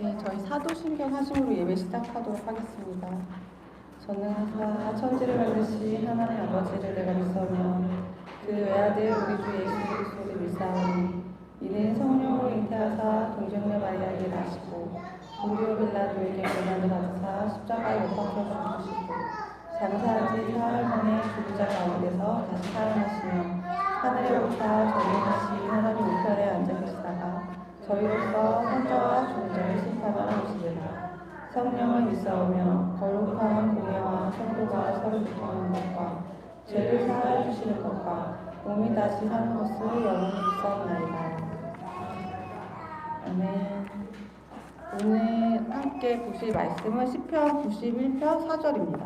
네, 저희 사도신경 하심으로 예배 시작하도록 하겠습니다. 전능하사 천지를 만드신 하나님 아버지를 내가 믿사오며 그 외아들 우리 주 예수 그리스도를 믿사오니 이는 성령으로 잉태하사 동정녀 마리아에게 나시고 본디오 빌라도에게 고난을 받으사 십자가에 못 박혀 죽으시고 장사한 지 사흘 만에 죽은 자 가운데서 다시 살아나시며 하늘에 오사 전능하신 하나님 우편에 앉아 계시다가 저희로서 환자와 죽은 자를 심판하러 오시리라. 성령을 믿사오며 거룩한 공예와 성도가 서로 교통하는 것과 죄를 사하여 주시는 것과 몸이 다시 사는 것을 영원히 믿사옵나이다. 아멘. 오늘 함께 보실 말씀은 시편 91편 4절입니다.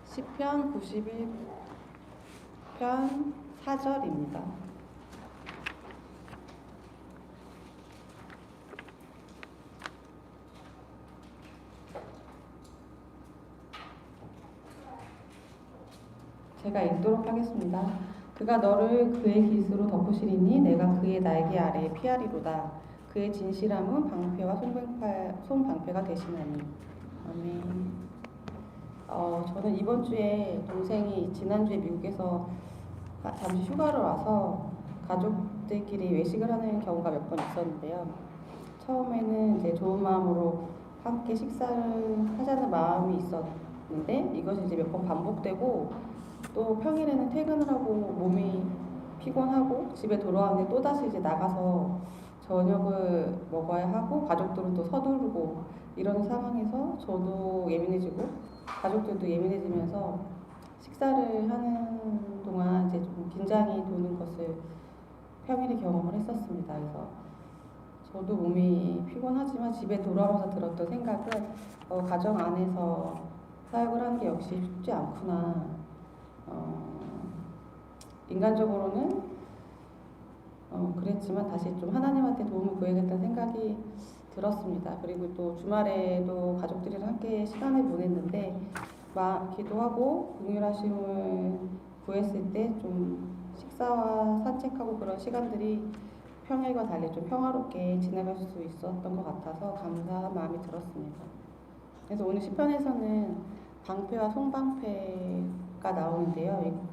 시편 91편 4절입니다. 제가 읽도록 하겠습니다. 그가 너를 그의 깃으로 덮으시리니 내가 그의 날개 아래에 피하리로다. 그의 진실함은 방패와 손방패가 되시나니. 아멘. 저는 이번 주에 동생이 지난주에 미국에서 잠시 휴가를 와서 가족들끼리 외식을 하는 경우가 몇 번 있었는데요. 처음에는 이제 좋은 마음으로 함께 식사를 하자는 마음이 있었는데 이것이 이제 몇 번 반복되고 또 평일에는 퇴근을 하고 몸이 피곤하고 집에 돌아왔는데 또다시 이제 나가서 저녁을 먹어야 하고 가족들은 또 서두르고 이런 상황에서 저도 예민해지고 가족들도 예민해지면서 식사를 하는 동안 이제 좀 긴장이 도는 것을 평일에 경험을 했었습니다. 그래서 저도 몸이 피곤하지만 집에 돌아와서 들었던 생각은 가정 안에서 사역을 하는 게 역시 쉽지 않구나. 인간적으로는 그랬지만 다시 좀 하나님한테 도움을 구해야겠다는 생각이 들었습니다. 그리고 또 주말에도 가족들이랑 함께 시간을 보냈는데 기도하고 긍휼하심을 구했을 때 좀 식사와 산책하고 그런 시간들이 평일과 달리 좀 평화롭게 지나갈 수 있었던 것 같아서 감사한 마음이 들었습니다. 그래서 오늘 시편에서는 방패와 손방패가 나오는데요.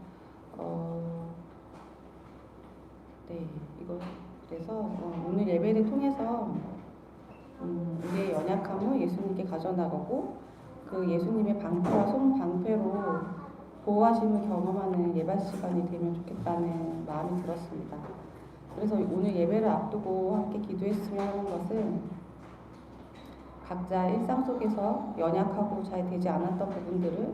그래서 오늘 예배를 통해서 우리의 연약함을 예수님께 가져나가고 그 예수님의 방패와 손방패로 보호하심을 경험하는 예배 시간이 되면 좋겠다는 마음이 들었습니다. 그래서 오늘 예배를 앞두고 함께 기도했으면 하는 것은 각자 일상 속에서 연약하고 잘 되지 않았던 부분들을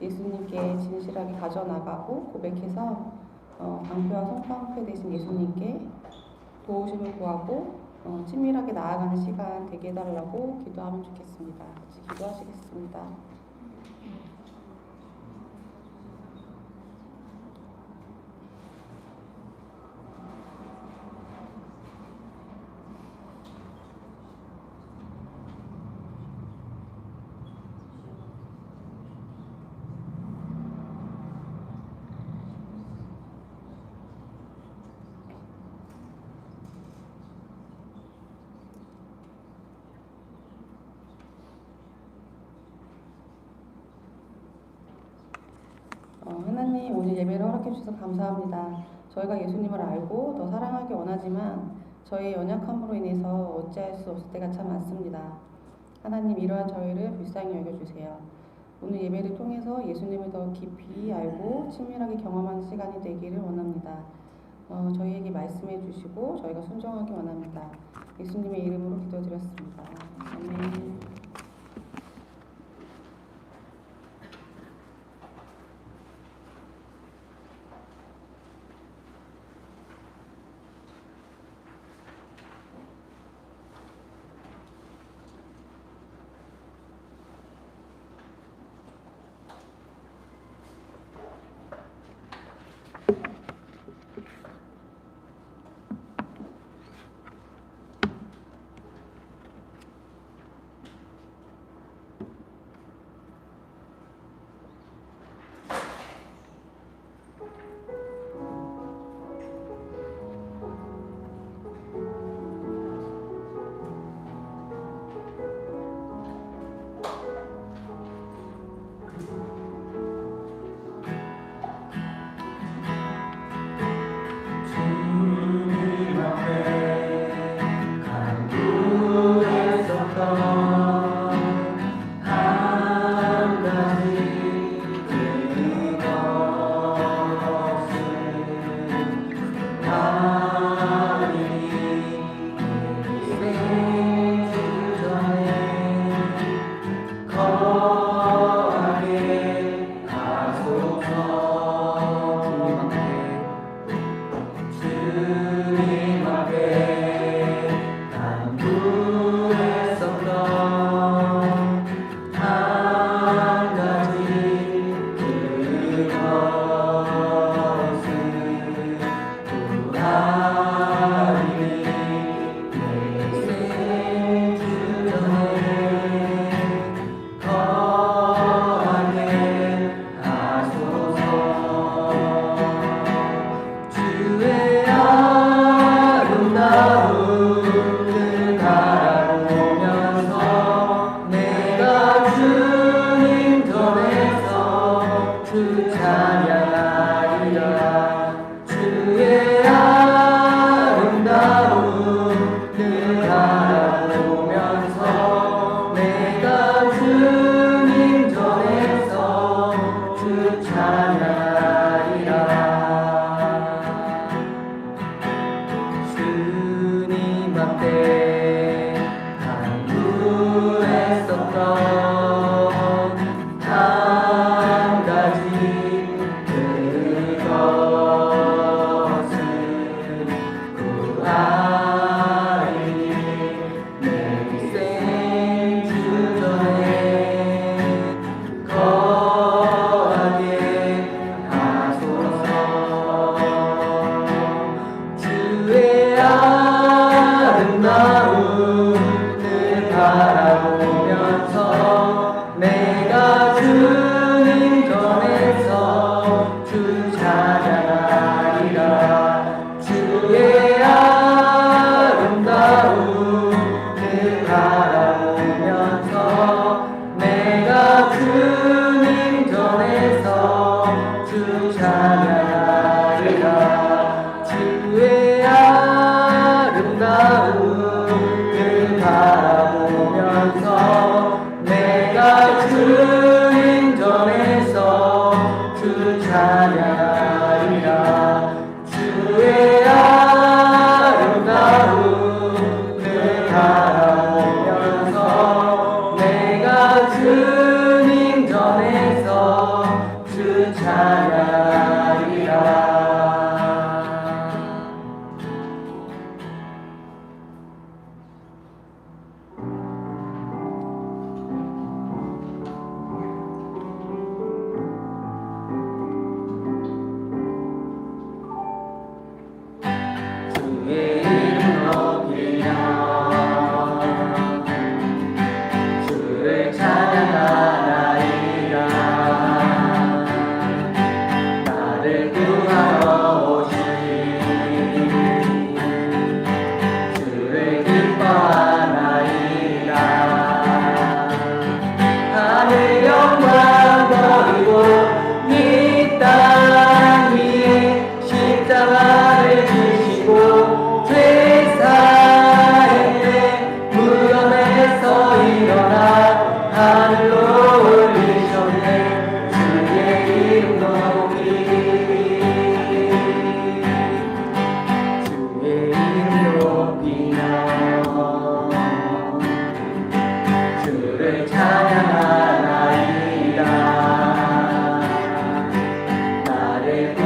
예수님께 진실하게 가져나가고 고백해서 방패와 손방패 되신 예수님께 도우심을 구하고 친밀하게 나아가는 시간 되게 해달라고 기도하면 좋겠습니다. 같이 기도하시겠습니다. 하나님 오늘 예배를 허락해 주셔서 감사합니다. 저희가 예수님을 알고 더 사랑하기 원하지만 저희의 연약함으로 인해서 어찌할 수 없을 때가 참 많습니다. 하나님 이러한 저희를 불쌍히 여겨주세요. 오늘 예배를 통해서 예수님을 더 깊이 알고 친밀하게 경험하는 시간이 되기를 원합니다. 저희에게 말씀해 주시고 저희가 순종하기 원합니다. 예수님의 이름으로 기도드렸습니다. 아멘.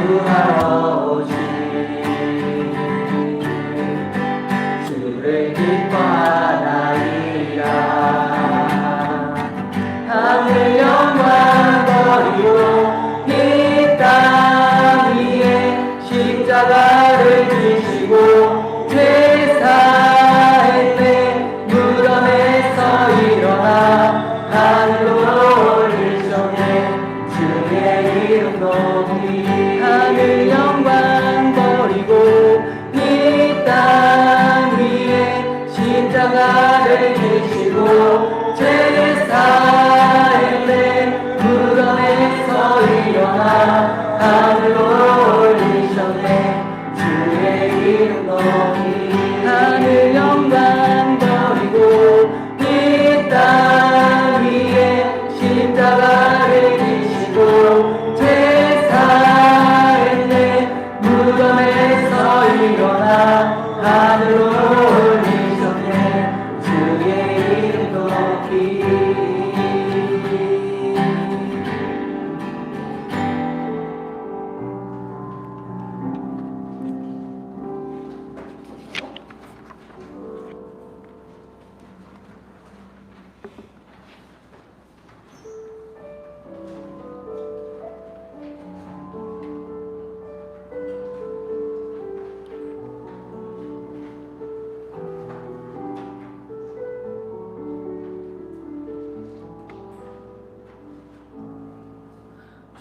구하러 오신 주를 기뻐하나이다. 하늘 영광 버리고 이 땅 위에 십자가를 지시고 제사할 때 무덤에서 일어나 하늘로 올리셨네. 주의 이름 높이 하늘 영광 버리고 이 땅 위에 십자가를 지시고 제사할 때 무덤에서 일어나 하늘로 올리셨네. 주의 이름 높이 하늘 영광 버리고 이 땅 위에 십자가를 지시고 제사할 때 무덤에서 일어나 하늘로 올리셨네. 주의 이름 높이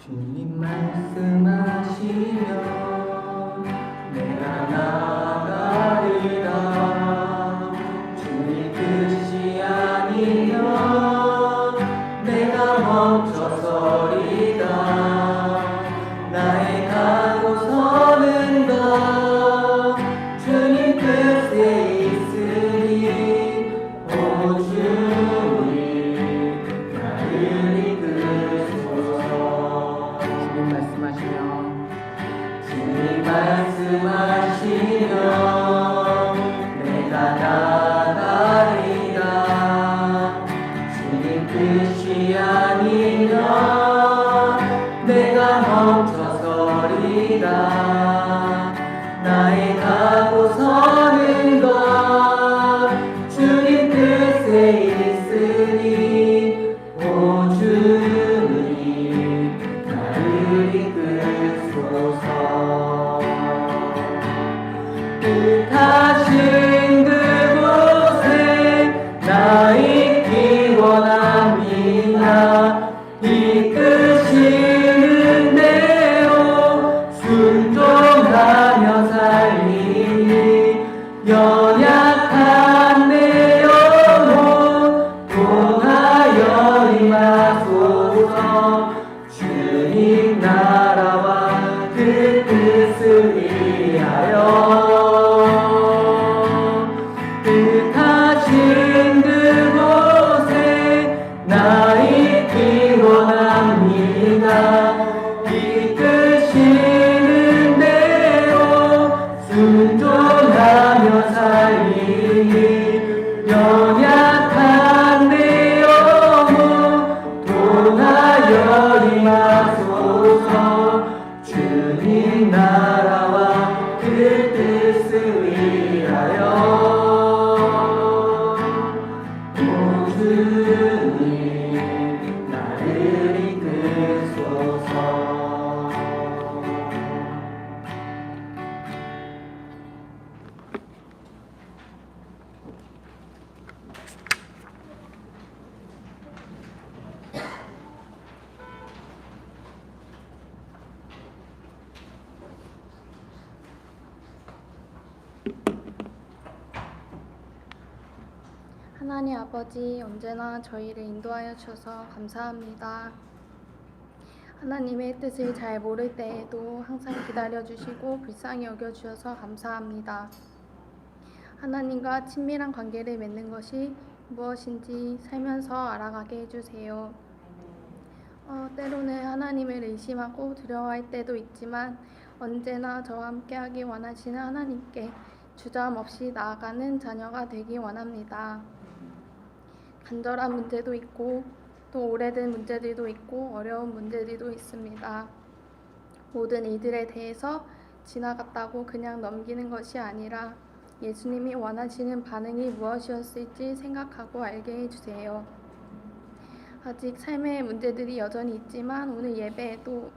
주님 말씀하시면 내가 나가리다. 주님 뜻이 아니면 내가 멈춰서리다. 나의 가고 서는 것 주님 뜻에 있으니 오 주님 나를 이끄소서. 주님 말씀하시면 내가 나가리다. 주님 뜻이 아니면 내가 멈춰서리다. 나의 가고 서는 것 주님 뜻에 있으니 오 주님 나를 이끌소서. 뜻하신 그곳에 나 있기 원합니다. 이끄시는 대로 순종하며 살리니 연약한 내 영혼 통하여 임하소서. 주님 나라와 그 뜻을 위하여 뜻하신 그곳에 나 있기 원합니다. 이끄시는 대로 순종하며 살리니 연약한 내 영혼 통하여 임하소서. 주님 나라와 그 뜻을 위하여 오 주님 나를 이끄소서. 하나님 아버지, 언제나 저희를 인도하여 주셔서 감사합니다. 하나님의 뜻을 잘 모를 때에도 항상 기다려주시고 불쌍히 여겨주셔서 감사합니다. 하나님과 친밀한 관계를 맺는 것이 무엇인지 살면서 알아가게 해주세요. 때로는 하나님을 의심하고 두려워할 때도 있지만 언제나 저와 함께하기 원하시는 하나님께 주저함없이 나아가는 자녀가 되기 원합니다. 간절한 문제도 있고 또 오래된 문제들도 있고 어려운 문제들도 있습니다. 모든 이들에 대해서 지나갔다고 그냥 넘기는 것이 아니라 예수님이 원하시는 반응이 무엇이었을지 생각하고 알게 해주세요. 아직 삶의 문제들이 여전히 있지만 오늘 예배에도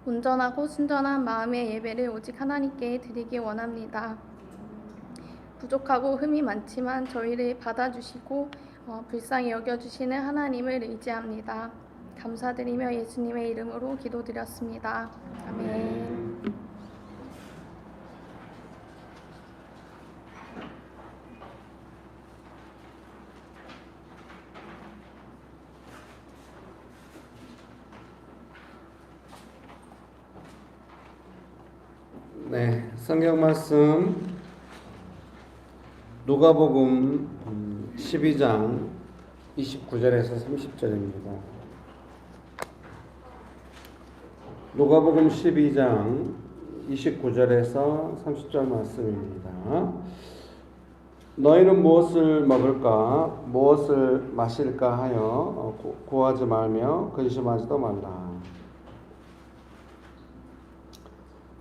온전하고 순전한 마음의 예배를 오직 하나님께 드리기 원합니다. 부족하고 흠이 많지만 저희를 받아주시고 불쌍히 여겨주시는 하나님을 의지합니다. 감사드리며 예수님의 이름으로 기도드렸습니다. 아멘. 네, 성경 말씀 누가복음 12장 29절에서 30절입니다. 누가복음 12장 29절에서 30절 말씀입니다. 너희는 무엇을 먹을까 무엇을 마실까 하여 구하지 말며 근심하지도 말라.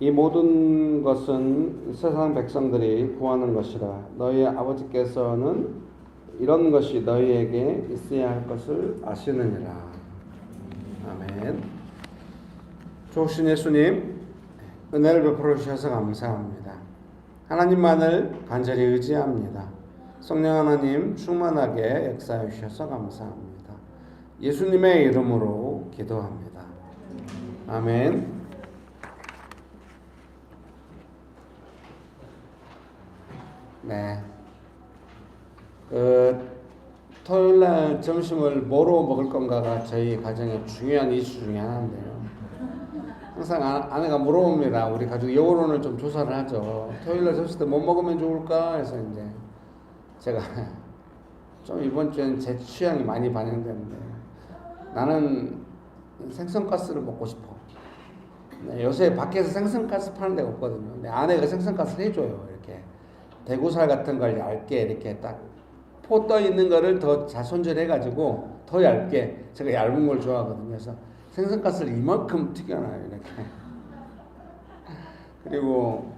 이 모든 것은 세상 백성들이 구하는 것이라. 너희 아버지께서는 이런 것이 너희에게 있어야 할 것을 아시느니라. 아멘. 좋으신 예수님, 은혜를 베풀어 주셔서 감사합니다. 하나님만을 간절히 의지합니다. 성령 하나님 충만하게 역사해 주셔서 감사합니다. 예수님의 이름으로 기도합니다. 아멘. 네. 토요일날 점심을 뭐로 먹을 건가가 저희 가정의 중요한 이슈 중에 하나인데요. 항상 아내가 물어봅니다. 우리 가족 여론을 좀 조사를 하죠. 토요일날 점심 때 뭐 먹으면 좋을까 해서 이제 제가 좀 이번 주엔 제 취향이 많이 반영되는데 나는 생선가스를 먹고 싶어. 네, 요새 밖에서 생선가스 파는 데가 없거든요. 근데 아내가 생선가스를 해줘요. 이렇게 대구살 같은 걸 얇게 이렇게 딱 포 떠 있는 거를 더 잘 손질해가지고 더 얇게, 제가 얇은 걸 좋아하거든요. 그래서 생선가스를 이만큼 튀겨놔요. 이렇게. 그리고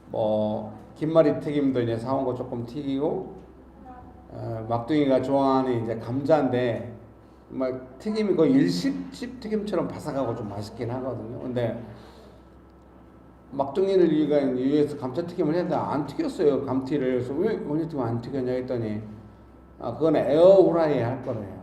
뭐 김말이 튀김도 이제 사온 거 조금 튀기고, 막둥이가 좋아하는 이제 감자인데 막 튀김이 거의 일식집 튀김처럼 바삭하고 좀 맛있긴 하거든요. 근데 막둥이를 위해서 감자튀김을 했는데 안 튀겼어요. 감튀를. 그래서 왜 언제 안 튀겼냐 했더니 그건 에어프라이에 할 거래요.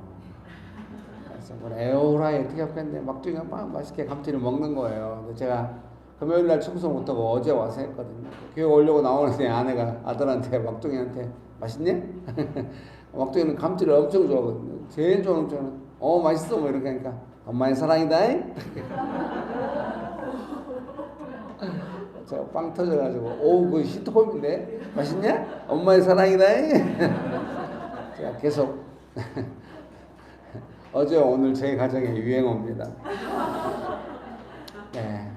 그래서 그걸 에어프라이에 튀겼는데 막둥이가 막 맛있게 감튀를 먹는 거예요. 근데 제가 금요일날 청소 못하고 어제 와서 했거든요. 교회 오려고 나오는데 아내가 아들한테 막둥이한테 맛있냐? 막둥이는 감튀를 엄청 좋아하거든요. 제일 좋아하는 저는 맛있어 뭐 이렇게 하니까 엄마의 사랑이다. 제가 빵 터져가지고 그 시트콤인데 맛있냐? 엄마의 사랑이다. 제가 계속 어제 오늘 제 가정의 유행어입니다. 네.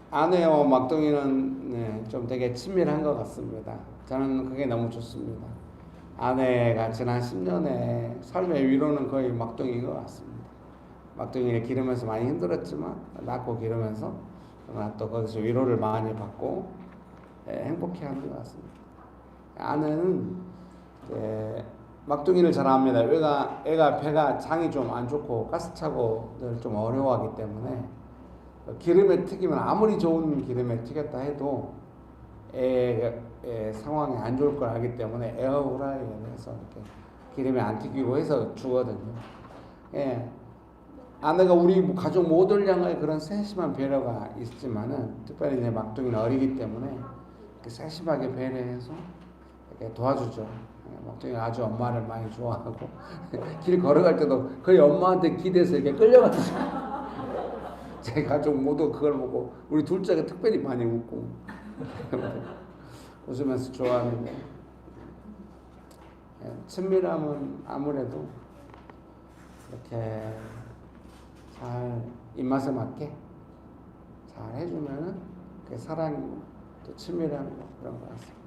아내와 막둥이는 네, 좀 되게 친밀한 것 같습니다. 저는 그게 너무 좋습니다. 아내가 지난 10년의 삶의 위로는 거의 막둥이인 것 같습니다. 막둥이를 기르면서 많이 힘들었지만 낳고 기르면서 또 거기서 위로를 많이 받고 행복해하는 것 같습니다. 아내는 막둥이를 잘 압니다. 애가 배가 장이 좀 안 좋고 가스차고 늘 좀 어려워하기 때문에 기름에 튀기면 아무리 좋은 기름에 튀겼다 해도 애 상황이 안 좋을 걸 알기 때문에 에어프라이어에 해서 이렇게 기름에 안 튀기고 해서 주거든요. 예. 아내가 우리 가족 모두를 향할 그런 세심한 배려가 있지만은 특별히 이제 막둥이는 어리기 때문에 이렇게 세심하게 배려해서 이렇게 도와주죠. 막둥이가 아주 엄마를 많이 좋아하고 길 걸어갈 때도 거의 엄마한테 기대서 이렇게 끌려가죠. 제 가족 모두 그걸 보고 우리 둘째가 특별히 많이 웃고 웃으면서 좋아하는데 친밀함은 아무래도 이렇게 잘 입맛에 맞게 잘 해주면은 그 사랑이고 또 친밀함이고 그런 것 같습니다.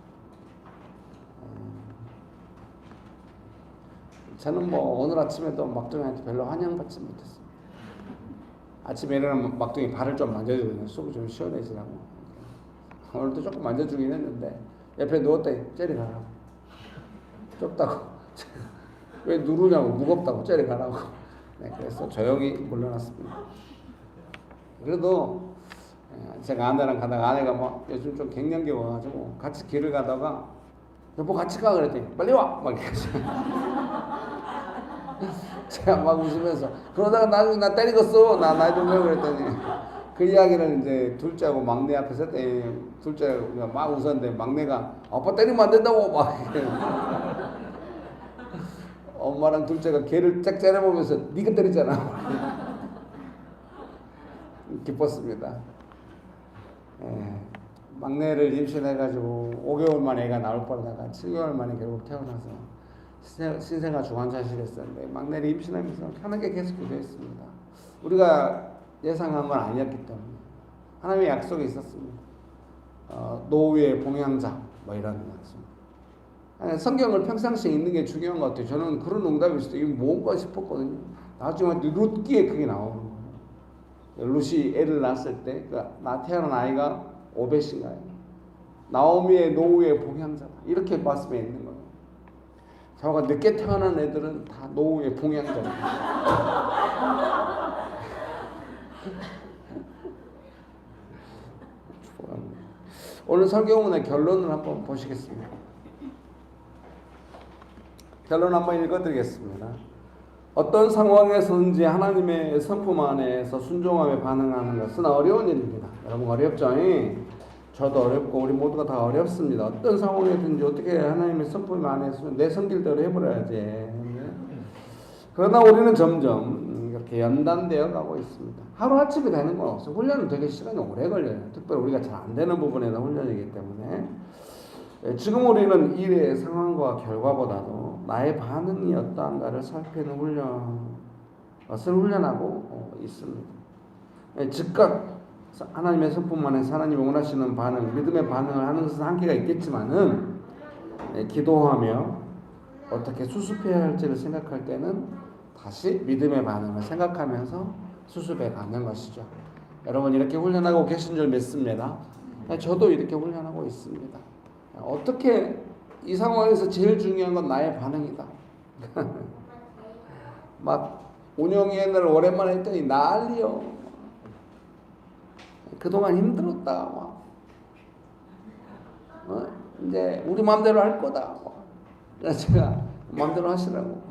저는 뭐 오늘 아침에도 막둥이한테 별로 환영받지 못했어요. 아침에 일어나면 막둥이 발을 좀 만져주거든요. 속이 좀 시원해지라고. 오늘도 조금 만져주긴 했는데 옆에 누웠더니 째리 가라고. 좁다고. 왜 누르냐고. 무겁다고 째리 가라고. 네, 그래서 조용히 물러났습니다. 그래도 제가 아내랑 가다가 아내가 막 요즘 좀 갱년기 와가지고 같이 길을 가다가 여보 같이 가 그랬더니 빨리 와! 막 이렇게 제가 막 웃으면서 그러다가 나중에 나 때리겠어 나 좀 해 그랬더니 그 이야기를 이제 둘째하고 막내 앞에서 했더니 둘째가 막 웃었는데 막내가 아빠 때리면 안 된다고 막 엄마랑 둘째가 걔를 짝 째려보면서 네가 때리잖아 기뻤습니다. 막내를 임신해가지고 5개월 만에 애가 나올 뻔하다가 7개월 만에 결국 태어나서 신생아 중환자실에 있었는데 막내를 임신하면서 편하게 계속 기도했습니다. 우리가 예상한 건 아니었기 때문에 하나님의 약속이 있었습니다. 노후의 봉양자 뭐 이런 약속. 성경을 평상시에 읽는 게 중요한 것 같아요. 저는 그런 응답이 있을 때 이게 뭔가 싶었거든요. 나중에 룻기에 그게 나오는 거예요. 룻이 애를 낳았을 때 나 태어난 아이가 오벳인가요? 나오미의 노후의 봉양자다. 이렇게 말씀에 있는 거예요. 저가 늦게 태어난 애들은 다 노후의 봉양자다. 오늘 설교문의 결론을 한번 보시겠습니다. 결론 한번 읽어드리겠습니다. 어떤 상황에서든지 하나님의 성품 안에서 순종함에 반응하는 것은 어려운 일입니다. 여러분 어렵죠? 저도 어렵고 우리 모두가 다 어렵습니다. 어떤 상황이든지 어떻게 하나님의 성품 안에서 내 성질대로 해버려야지. 그러나 우리는 점점 이렇게 연단되어 가고 있습니다. 하루아침에 되는 건 없어요. 훈련은 되게 시간이 오래 걸려요. 특별히 우리가 잘 안 되는 부분에는 훈련이기 때문에 지금 우리는 일의 상황과 결과보다도 나의 반응이 어떠한가를 살피는 것을 훈련하고 있습니다. 즉각 하나님의 성품 안에서 하나님이 원하시는 반응, 믿음의 반응을 하는 것은 한계가 있겠지만은 기도하며 어떻게 수습해야 할지를 생각할 때는 다시 믿음의 반응을 생각하면서 수습해 가는 것이죠. 여러분 이렇게 훈련하고 계신 줄 믿습니다. 저도 이렇게 훈련하고 있습니다. 어떻게 이 상황에서 제일 중요한 건 나의 반응이다. 막 운영이 옛날에 오랜만에 했더니 난리요. 그동안 힘들었다. 이제 우리 마음대로 할 거다. 그래서 제가 마음대로 하시라고.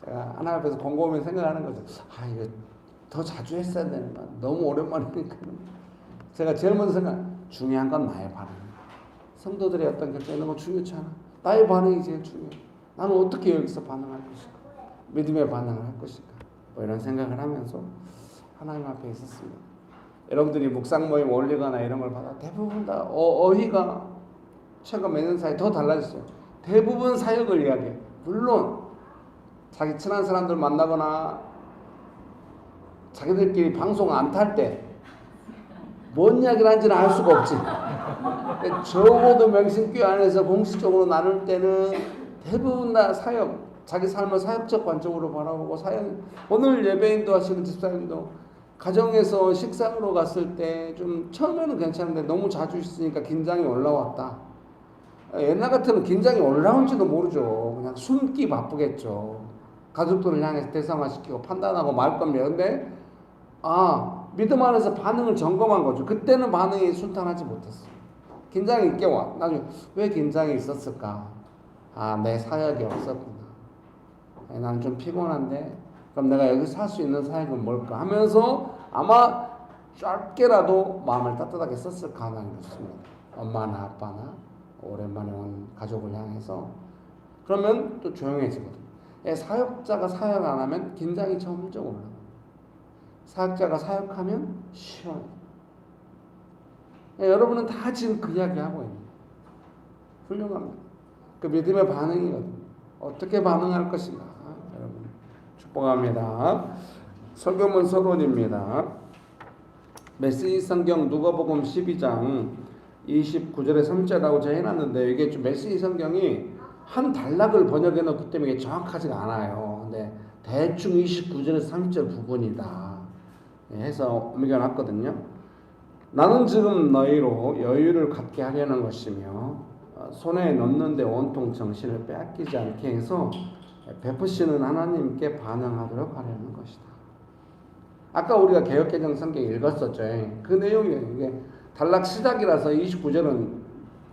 제가 하나님 앞에서 곰곰이 생각하는 거죠. 이거 더 자주 했어야 되는가. 너무 오랜만에 하니까. 제가 제일 먼저 생각, 중요한 건 나의 반응. 성도들의 어떤 결정 이런 거 중요치 않아. 나의 반응이 제일 중요해. 나는 어떻게 여기서 반응할 것인가. 믿음의 반응을 할 것인가. 뭐 이런 생각을 하면서 하나님 앞에 있었습니다. 여러분들이 묵상 모임 올리거나 이런 걸 받아 대부분 다 어휘가 최근 몇 년 사이 더 달라졌어요. 대부분 사역을 이야기해. 물론 자기 친한 사람들 만나거나 자기들끼리 방송 안 탈 때 뭔 이야기를 하는지는 알 수가 없지. 적어도 명신교회 안에서 공식적으로 나눌 때는 대부분 다 사역, 자기 삶을 사역적 관점으로 바라보고 사역. 오늘 예배인도 하시는 집사님도 가정에서 식상으로 갔을 때 좀 처음에는 괜찮은데 너무 자주 있으니까 긴장이 올라왔다. 옛날 같으면 긴장이 올라온지도 모르죠. 그냥 숨기 바쁘겠죠. 가족들을 향해서 대상화시키고 판단하고 말 겁니다. 근데 믿음 안에서 반응을 점검한 거죠. 그때는 반응이 순탄하지 못했어요. 긴장이 있게 와. 나중에 왜 긴장이 있었을까? 내 사역이 없었구나. 나는 좀 피곤한데 그럼 내가 여기서 할 수 있는 사역은 뭘까 하면서 아마 짧게라도 마음을 따뜻하게 썼을 가능성이 높습니다. 엄마나 아빠나 오랜만에 온 가족을 향해서. 그러면 또 조용해지거든요. 사역자가 사역 안 하면 긴장이 점점 올라가요. 사역자가 사역하면 시원해요. 여러분은 다 지금 그 이야기 하고 있는 훌륭합니다. 그 믿음의 반응이거든요. 어떻게 반응할 것인가. 여러분 축복합니다. 설교문 서론입니다. 메시지 성경 누가복음 12장 29절에 3절이라고 제가 해놨는데 이게 좀 메시지 성경이 한 단락을 번역해 놓기 때문에 이게 정확하지가 않아요. 근데 대충 29절에서 30절 부분이다 해서 옮겨놨거든요. 나는 지금 너희로 여유를 갖게 하려는 것이며 손에 넣는데 온통 정신을 빼앗기지 않게 해서 베푸시는 하나님께 반응하도록 하려는 것이다. 아까 우리가 개역개정 성경 읽었었죠. 그 내용이에요. 이게 단락 시작이라서 29절은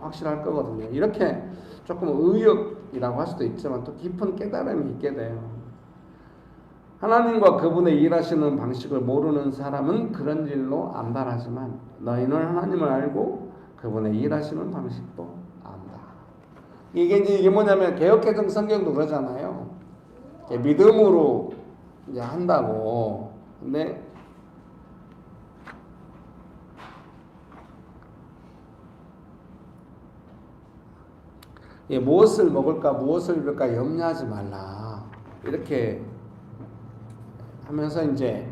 확실할 거거든요. 이렇게 조금 의역이라고 할 수도 있지만 또 깊은 깨달음이 있게 돼요. 하나님과 그분의 일하시는 방식을 모르는 사람은 그런 일로 안달하지만 너희는 하나님을 알고 그분의 일하시는 방식도 안다. 이게 뭐냐면 개역개정 성경도 그러잖아요. 믿음으로 이제 한다고. 근데 무엇을 먹을까 무엇을 입을까 염려하지 말라 이렇게 하면서 이제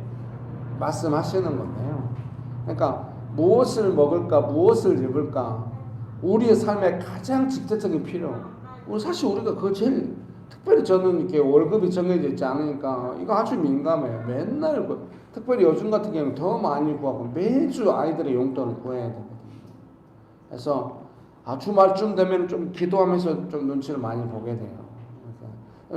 말씀하시는 건데요. 그러니까 무엇을 먹을까 무엇을 입을까 우리의 삶의 가장 직접적인 필요. 사실 우리가 그거 제일 특별히 저는 이렇게 월급이 정해져 있지 않으니까 이거 아주 민감해요. 맨날 특별히 요즘 같은 경우는 더 많이 구하고 매주 아이들의 용돈을 구해야 되거든요. 그래서 주말쯤 되면 좀 기도하면서 좀 눈치를 많이 보게 돼요.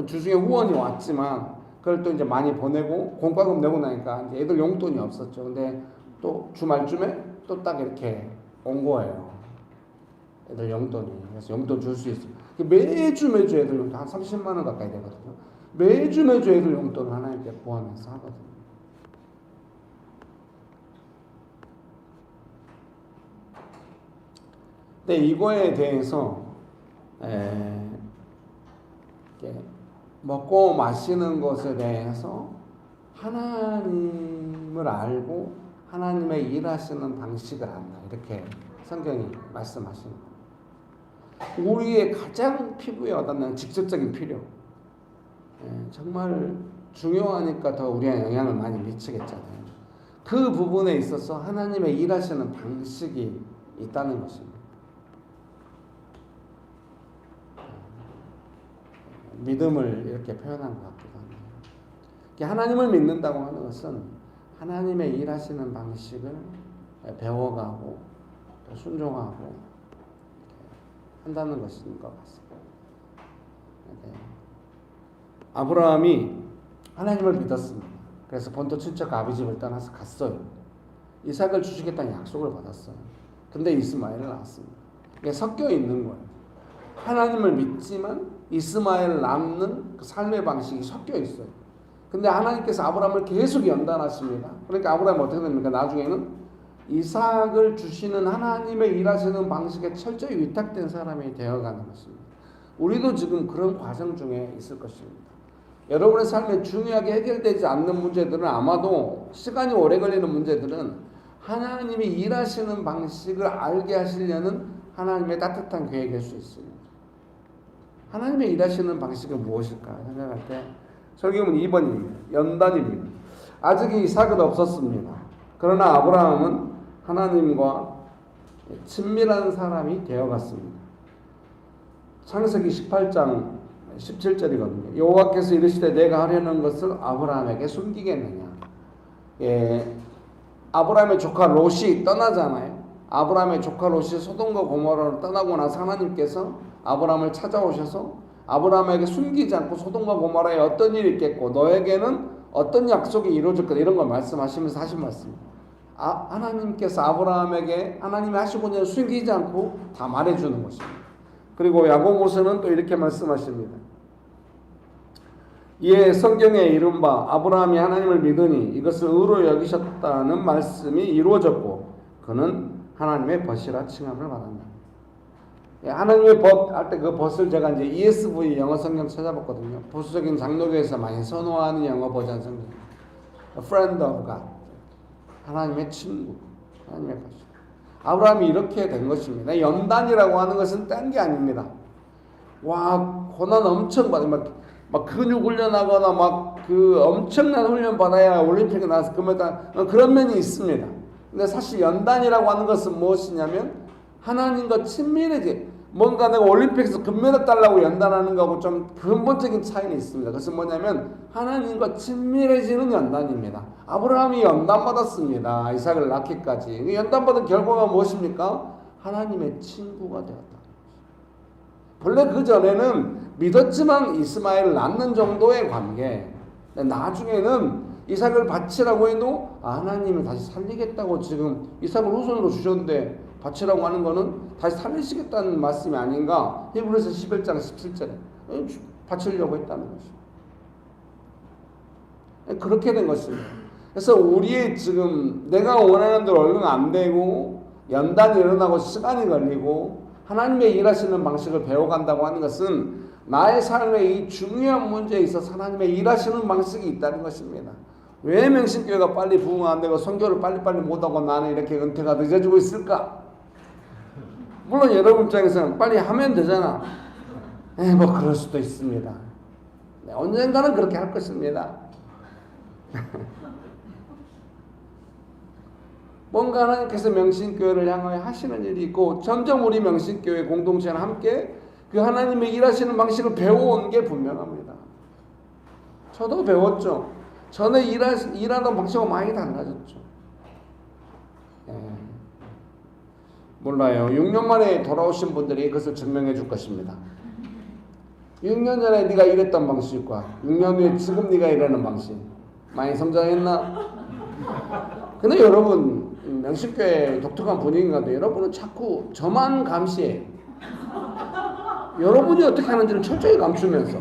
주중에 후원이 왔지만 그걸 또 이제 많이 보내고 공과금 내고 나니까 이제 애들 용돈이 없었죠. 근데 또 주말쯤에 또 딱 이렇게 온 거예요. 애들 용돈이. 그래서 용돈 줄 수 있어요. 매주 애들 용돈 한 30만 원 가까이 되거든요. 매주 애들 용돈을 하나님께 구하면서 하거든요. 근데 이거에 대해서 먹고 마시는 것에 대해서 하나님을 알고 하나님의 일하시는 방식을 안다. 이렇게 성경이 말씀하시는 거예요. 우리의 가장 피부에 와닿는 직접적인 필요. 정말 중요하니까 더 우리의 영향을 많이 미치겠잖아요. 그 부분에 있어서 하나님의 일하시는 방식이 있다는 것입니다. 믿음을 이렇게 표현한 것 같기도 합니다. 하나님을 믿는다고 하는 것은 하나님의 일하시는 방식을 배워가고 순종하고 한다는 것인 것 같습니다. 아브라함이 하나님을 믿었습니다. 그래서 본토 친척 아비 집을 떠나서 갔어요. 이삭을 주시겠다는 약속을 받았어요. 근데 이스마엘을 낳았습니다. 이게 섞여 있는 거예요. 하나님을 믿지만 이스마엘 낳는 그 삶의 방식이 섞여 있어요. 근데 하나님께서 아브라함을 계속 연단하십니다. 그러니까 아브라함이 어떻게 됩니까? 나중에는 이삭을 주시는 하나님의 일하시는 방식에 철저히 위탁된 사람이 되어가는 것입니다. 우리도 지금 그런 과정 중에 있을 것입니다. 여러분의 삶에 중요하게 해결되지 않는 문제들은 아마도 시간이 오래 걸리는 문제들은 하나님이 일하시는 방식을 알게 하시려는 하나님의 따뜻한 계획일 수 있습니다. 하나님의 일하시는 방식은 무엇일까 생각할 때 설교문 2번입니다. 연단입니다. 아직 이삭은 없었습니다. 그러나 아브라함은 하나님과 친밀한 사람이 되어갔습니다. 창세기 18장 17절이거든요. 여호와께서 이르시되 내가 하려는 것을 아브라함에게 숨기겠느냐. 아브라함의 조카 롯이 떠나잖아요. 아브라함의 조카 롯이 소돔과 고모라로 떠나고 나서 하나님께서 아브라함을 찾아오셔서 아브라함에게 숨기지 않고 소돔과 고모라에 어떤 일이 있겠고 너에게는 어떤 약속이 이루어질 거다 이런 걸 말씀하시면서 하신 말씀입니다. 하나님께서 아브라함에게 하나님이 하시고는 일을 숨기지 않고 다 말해주는 것입니다. 그리고 야고보서는 또 이렇게 말씀하십니다. 이에 성경에 이른바 아브라함이 하나님을 믿으니 이것을 의로 여기셨다는 말씀이 이루어졌고 그는 하나님의 벗이라 칭함을 받았다. 하나님의 벗 할 때 그 벗을 제가 이제 ESV 영어 성경 찾아봤거든요. 보수적인 장로교에서 많이 선호하는 영어 버전 성경. A friend of God. 하나님의 친구. 하나님의 벗. 아브라함이 이렇게 된 것입니다. 연단이라고 하는 것은 딴 게 아닙니다. 와 고난 엄청 받아 막 근육 훈련하거나 막 그 엄청난 훈련 받아야 올림픽에 나와서 금메달 그런 면이 있습니다. 근데 사실 연단이라고 하는 것은 무엇이냐면 하나님과 친밀해지 뭔가 내가 올림픽에서 금메달 따려고 연단하는 거하고 좀 근본적인 차이는 있습니다. 그것은 뭐냐면 하나님과 친밀해지는 연단입니다. 아브라함이 연단받았습니다. 이삭을 낳기까지. 연단받은 결과가 무엇입니까? 하나님의 친구가 되었다. 본래 그 전에는 믿었지만 이스마엘을 낳는 정도의 관계. 나중에는 이삭을 바치라고 해도 하나님을 다시 살리겠다고 지금 이삭을 후손으로 주셨는데 바치라고 하는 거는 다시 살리시겠다는 말씀이 아닌가? 히브리서 11장 17절에 바치려고 했다는 것이죠. 그렇게 된 것입니다. 그래서 우리의 지금 내가 원하는 대로 얼른 안 되고 연단이 일어나고 시간이 걸리고 하나님의 일하시는 방식을 배워간다고 하는 것은 나의 삶의 이 중요한 문제에 있어서 하나님의 일하시는 방식이 있다는 것입니다. 왜 명신교회가 빨리 부흥 안 되고 선교를 빨리빨리 못하고 나는 이렇게 은퇴가 늦어지고 있을까? 물론 여러분 입장에서는 빨리 하면 되잖아. 뭐 그럴 수도 있습니다. 네, 언젠가는 그렇게 할 것입니다. 뭔가 하나님께서 명신교회를 향하여 하시는 일이 있고 점점 우리 명신교회 공동체는 함께 그 하나님의 일하시는 방식을 배워온 게 분명합니다. 저도 배웠죠. 전에 일하던 방식과 많이 달라졌죠. 몰라요. 6년 만에 돌아오신 분들이 그것을 증명해 줄 것입니다. 6년 전에 네가 일했던 방식과 6년 후에 지금 네가 일하는 방식 많이 성장했나? 근데 여러분 명신교회 독특한 분위기인데 여러분은 자꾸 저만 감시해요. 여러분이 어떻게 하는지를 철저히 감추면서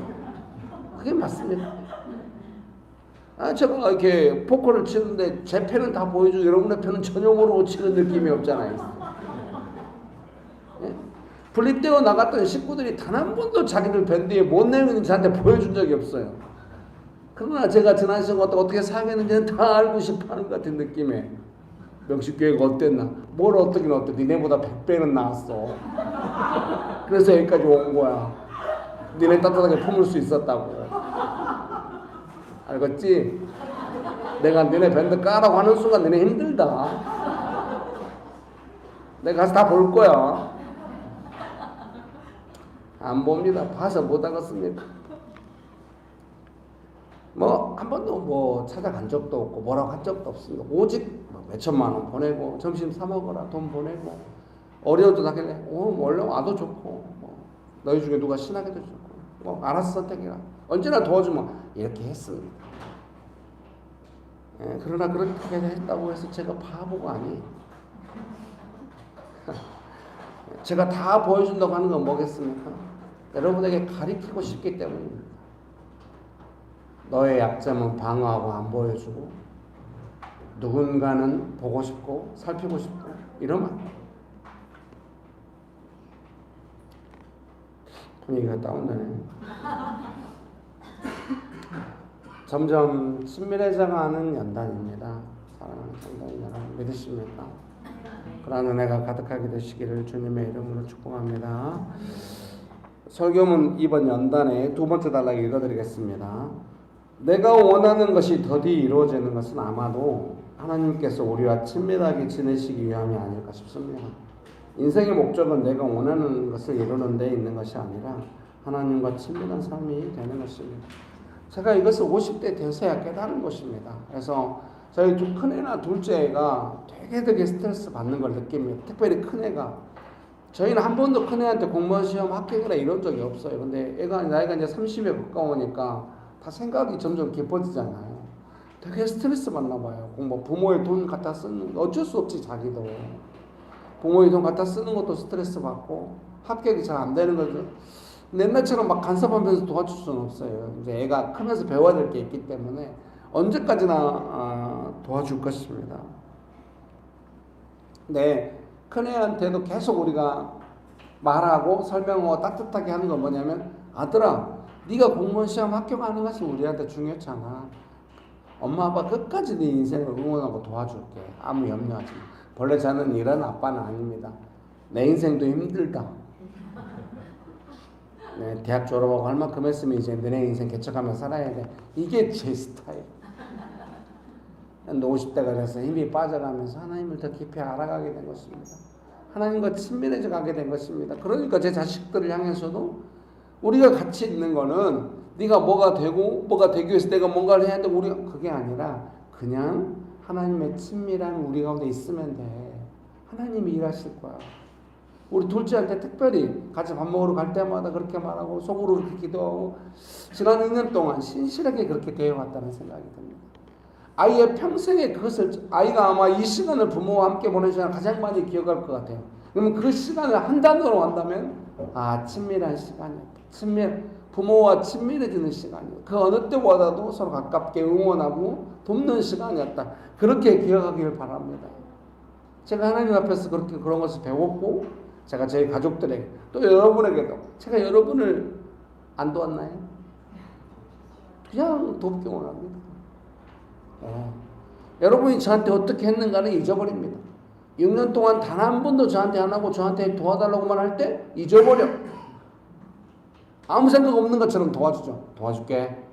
그게 맞습니다. 제가 이렇게 포커를 치는데 제 패는 다 보여주고 여러분의 패는 전혀 모르고 치는 느낌이 없잖아요. 분립되어 나갔던 식구들이 단 한 번도 자기들 밴드에 뭔 내용이 있는지 저한테 보여준 적이 없어요. 그러나 제가 지난 시간 어떻게 사귀었는지는 다 알고 싶어하는 것 같은 느낌에 명식교회가 어땠나? 뭘 어떻긴 어때? 니네보다 100배는 나았어. 그래서 여기까지 온 거야. 니네 따뜻하게 품을 수 있었다고. 알겠지? 내가 니네 밴드 까라고 하는 순간 니네 힘들다. 내가 가서 다 볼 거야. 안 봅니다. 봐서 못 하겠습니까? 뭐 한 번도 뭐 찾아간 적도 없고 뭐라고 한 적도 없습니다. 오직 몇 천만 원 보내고 점심 사 먹어라 돈 보내고 어려워도 하길래 원래 와도 좋고 뭐 너희 중에 누가 신학에도 좋고 뭐 알아서 선택해라 언제나 도와주면 이렇게 했습니다. 그러나 그렇게 했다고 해서 제가 바보가 아니에요. 제가 다 보여준다고 하는 건 뭐겠습니까? 여러분에게 가리키고 싶기 때문입니다. 너의 약점은 방어하고 안 보여주고 누군가는 보고 싶고 살피고 싶고 이러면 분위기가 다운되네. 점점 친밀해져가는 연단입니다. 사랑하는 성도님 여러분 믿으십니까? 그런 은혜가 가득하게 되시기를 주님의 이름으로 축복합니다. 설교문 이번 연단의 두 번째 단락 읽어드리겠습니다. 내가 원하는 것이 더디 이루어지는 것은 아마도 하나님께서 우리와 친밀하게 지내시기 위함이 아닐까 싶습니다. 인생의 목적은 내가 원하는 것을 이루는 데 있는 것이 아니라 하나님과 친밀한 삶이 되는 것입니다. 제가 이것을 50대 돼서야 깨달은 것입니다. 그래서 저희 큰애나 둘째가 되게 스트레스 받는 걸 느낍니다. 특별히 큰애가. 저희는 한 번도 큰애한테 공무원 시험 합격이라 이런 적이 없어요. 근데 애가 나이가 이제 30에 가까우니까 다 생각이 점점 깊어지잖아요. 되게 스트레스 받나 봐요. 공부 부모의 돈 갖다 쓰는 어쩔 수 없지 자기도. 부모의 돈 갖다 쓰는 것도 스트레스 받고 합격이 잘 안 되는 거죠. 옛날처럼 막 간섭하면서 도와줄 수는 없어요. 이제 애가 크면서 배워야 될 게 있기 때문에 언제까지나 도와줄 것입니다. 네, 큰애한테도 계속 우리가 말하고 설명하고 따뜻하게 하는 건 뭐냐면 아들아 네가 공무원 시험 합격하는 것이 우리한테 중요하잖아. 엄마 아빠 끝까지 네 인생을 응원하고 도와줄게. 아무 염려하지 마. 본래 저는 이런 아빠는 아닙니다. 내 인생도 힘들다. 네, 대학 졸업하고 얼마큼 했으면 이제 너네 인생 개척하며 살아야 돼. 이게 제 스타일. 50대가 돼서 힘이 빠져가면서 하나님을 더 깊이 알아가게 된 것입니다. 하나님과 친밀해져 가게 된 것입니다. 그러니까 제 자식들을 향해서도 우리가 같이 있는 거는 네가 뭐가 되고 뭐가 되기 위해서 내가 뭔가를 해야 되고 우리가 그게 아니라 그냥 하나님의 친밀한 우리 가운데 있으면 돼. 하나님이 일하실 거야. 우리 둘째한테 특별히 같이 밥 먹으러 갈 때마다 그렇게 말하고 속으로 그렇게 기도하고 지난 2년 동안 신실하게 그렇게 되어왔다는 생각이 듭니다. 아이의 평생에 그것을 아이가 아마 이 시간을 부모와 함께 보낸 시간을 가장 많이 기억할 것 같아요. 그러면 그 시간을 한 단어로 한다면 친밀한 시간이었다. 부모와 친밀해지는 시간이었다. 그 어느 때보다도 서로 가깝게 응원하고 돕는 시간이었다. 그렇게 기억하기를 바랍니다. 제가 하나님 앞에서 그렇게 그런 것을 배웠고 제가 저희 가족들에게 또 여러분에게도 제가 여러분을 안 도왔나요? 그냥 돕기 원합니다. 여러분이 저한테 어떻게 했는가는 잊어버립니다. 6년 동안 단 한 번도 저한테 안 하고 저한테 도와달라고만 할 때 잊어버려. 아무 생각 없는 것처럼 도와주죠. 도와줄게.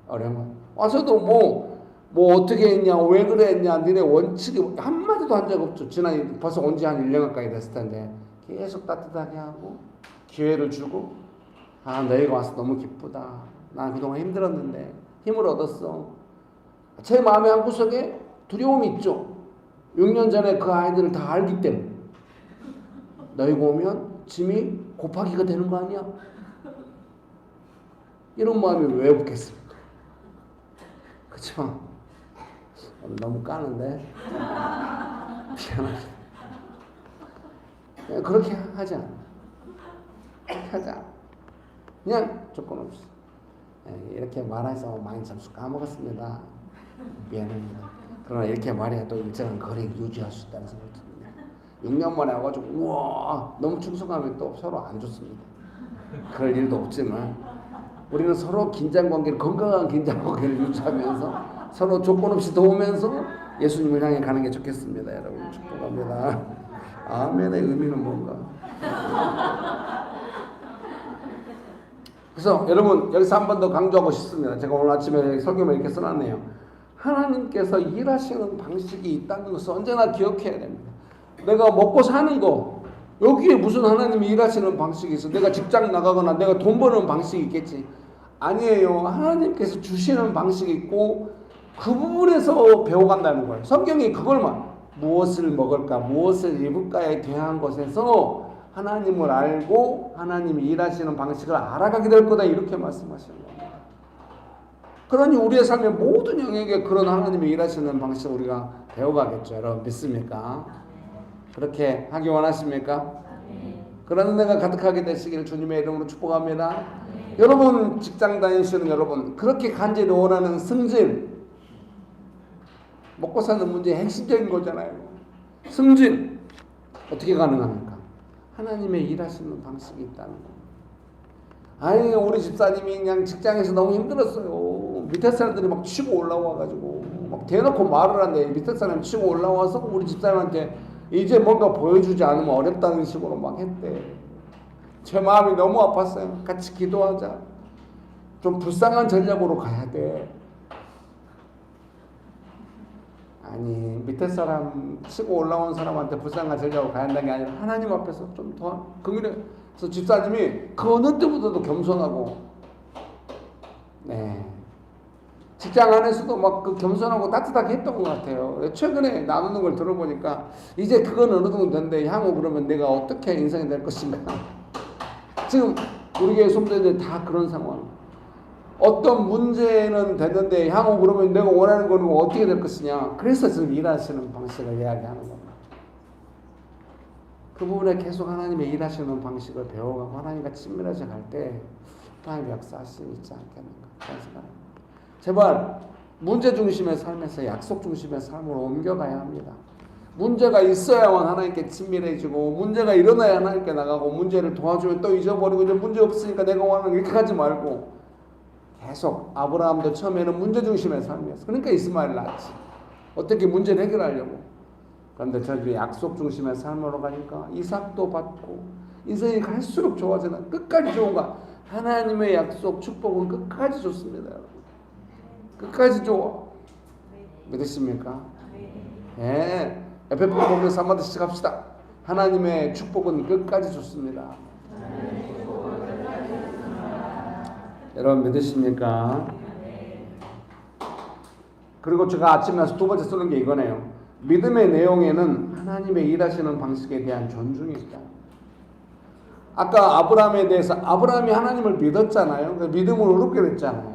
어려운 와서도 뭐 어떻게 했냐, 왜 그래 했냐, 니네 원칙이 한마디도 한 적 없죠. 지난 벌써 온 지 한 1년 가까이 됐을 텐데 계속 따뜻하게 하고 기회를 주고 너희가 와서 너무 기쁘다. 난 그동안 힘들었는데 힘을 얻었어. 제 마음의 한구석에 두려움이 있죠. 6년 전에 그 아이들을 다 알기 때문에 너희가 오면 짐이 곱하기가 되는 거 아니야? 이런 마음이 왜 없겠습니까? 그쵸? 너무 까는데 미안합니다. 그렇게 하자. 그냥 조건 없이 이렇게 말해서 많이 점수 까먹었습니다. 미안합니다. 그러나 이렇게 말해야 또 일정한 거리를 유지할 수 있다는 생각이 듭니다. 6년 만에 와가지고 우와 너무 충성하면 또 서로 안 좋습니다. 그럴 일도 없지만 우리는 서로 건강한 긴장관계를 유지하면서 서로 조건 없이 도우면서 예수님을 향해 가는 게 좋겠습니다. 여러분 축복합니다. 아멘의 의미는 뭔가? 그래서 여러분 여기서 한 번 더 강조하고 싶습니다. 제가 오늘 아침에 설교만 이렇게 써놨네요. 하나님께서 일하시는 방식이 있다는 것을 언제나 기억해야 됩니다. 내가 먹고 사는 거 여기에 무슨 하나님이 일하시는 방식이 있어? 내가 직장 나가거나 내가 돈 버는 방식이 있겠지? 아니에요. 하나님께서 주시는 방식이 있고 그 부분에서 배워간다는 거예요. 성경이 그걸만 무엇을 먹을까 무엇을 입을까에 대한 것에서 하나님을 알고 하나님이 일하시는 방식을 알아가게 될 거다 이렇게 말씀하시는 겁니다. 그러니 우리의 삶의 모든 영역에 그런 하나님이 일하시는 방식을 우리가 배워가겠죠. 여러분 믿습니까? 그렇게 하기 원하십니까? 그런 은혜가 가득하게 되시기를 주님의 이름으로 축복합니다. 여러분 직장 다니시는 여러분 그렇게 간절히 원하는 승진 먹고 사는 문제의 핵심적인 거잖아요. 승진 어떻게 가능합니까? 하나님의 일하시는 방식이 있다는 거. 아니 우리 집사님이 그냥 직장에서 너무 힘들었어요. 밑에 사람들이 막 치고 올라와가지고 막 대놓고 말을 한대. 밑에 사람이 치고 올라와서 우리 집사님한테 이제 뭔가 보여주지 않으면 어렵다는 식으로 막 했대. 제 마음이 너무 아팠어요. 같이 기도하자. 좀 불쌍한 전략으로 가야 돼. 아니 밑에 사람 치고 올라온 사람한테 불쌍한 전략으로 가야 한다는 게 아니라 하나님 앞에서 좀 더 긍휼해. 그래서 집사님이 그 어느 때보다도 겸손하고 직장 안에서도 막 그 겸손하고 따뜻하게 했던 것 같아요. 최근에 나누는 걸 들어보니까 이제 그건 어느 정도 된데 향후 그러면 내가 어떻게 인생이 될 것인가. 지금 우리 교회 성도들 다 그런 상황. 어떤 문제는 됐는데 향후 그러면 내가 원하는 거는 어떻게 될 것이냐. 그래서 지금 일하시는 방식을 이야기하는 겁니다. 그 부분에 계속 하나님의 일하시는 방식을 배워가고 하나님과 친밀해져 갈 때 하나님의 역사하심이 있지 않겠는가 그런 생각입니다. 제발 문제 중심의 삶에서 약속 중심의 삶으로 옮겨가야 합니다. 문제가 있어야만 하나님께 친밀해지고 문제가 일어나야 하나님께 나가고 문제를 도와주면 또 잊어버리고 이제 문제 없으니까 내가 원하는 이렇게 하지 말고 계속 아브라함도 처음에는 문제 중심의 삶이었어. 그러니까 이스마엘 낳았지. 어떻게 문제를 해결하려고. 그런데 저들이 약속 중심의 삶으로 가니까 이삭도 받고 인생이 갈수록 좋아지는 끝까지 좋은 거. 하나님의 약속 축복은 끝까지 좋습니다. 여러분. 끝까지 좋아. 믿으십니까? 네. 에페소 보면서 한마디씩 합시다. 하나님의 축복은 끝까지 좋습니다. 여러분 믿으십니까? 그리고 제가 아침에 와서 두 번째 쓰는 게 이거네요. 믿음의 내용에는 하나님의 일하시는 방식에 대한 존중이 있다. 아까 아브라함에 대해서 아브라함이 하나님을 믿었잖아요. 믿음을 얻게 됐잖아요.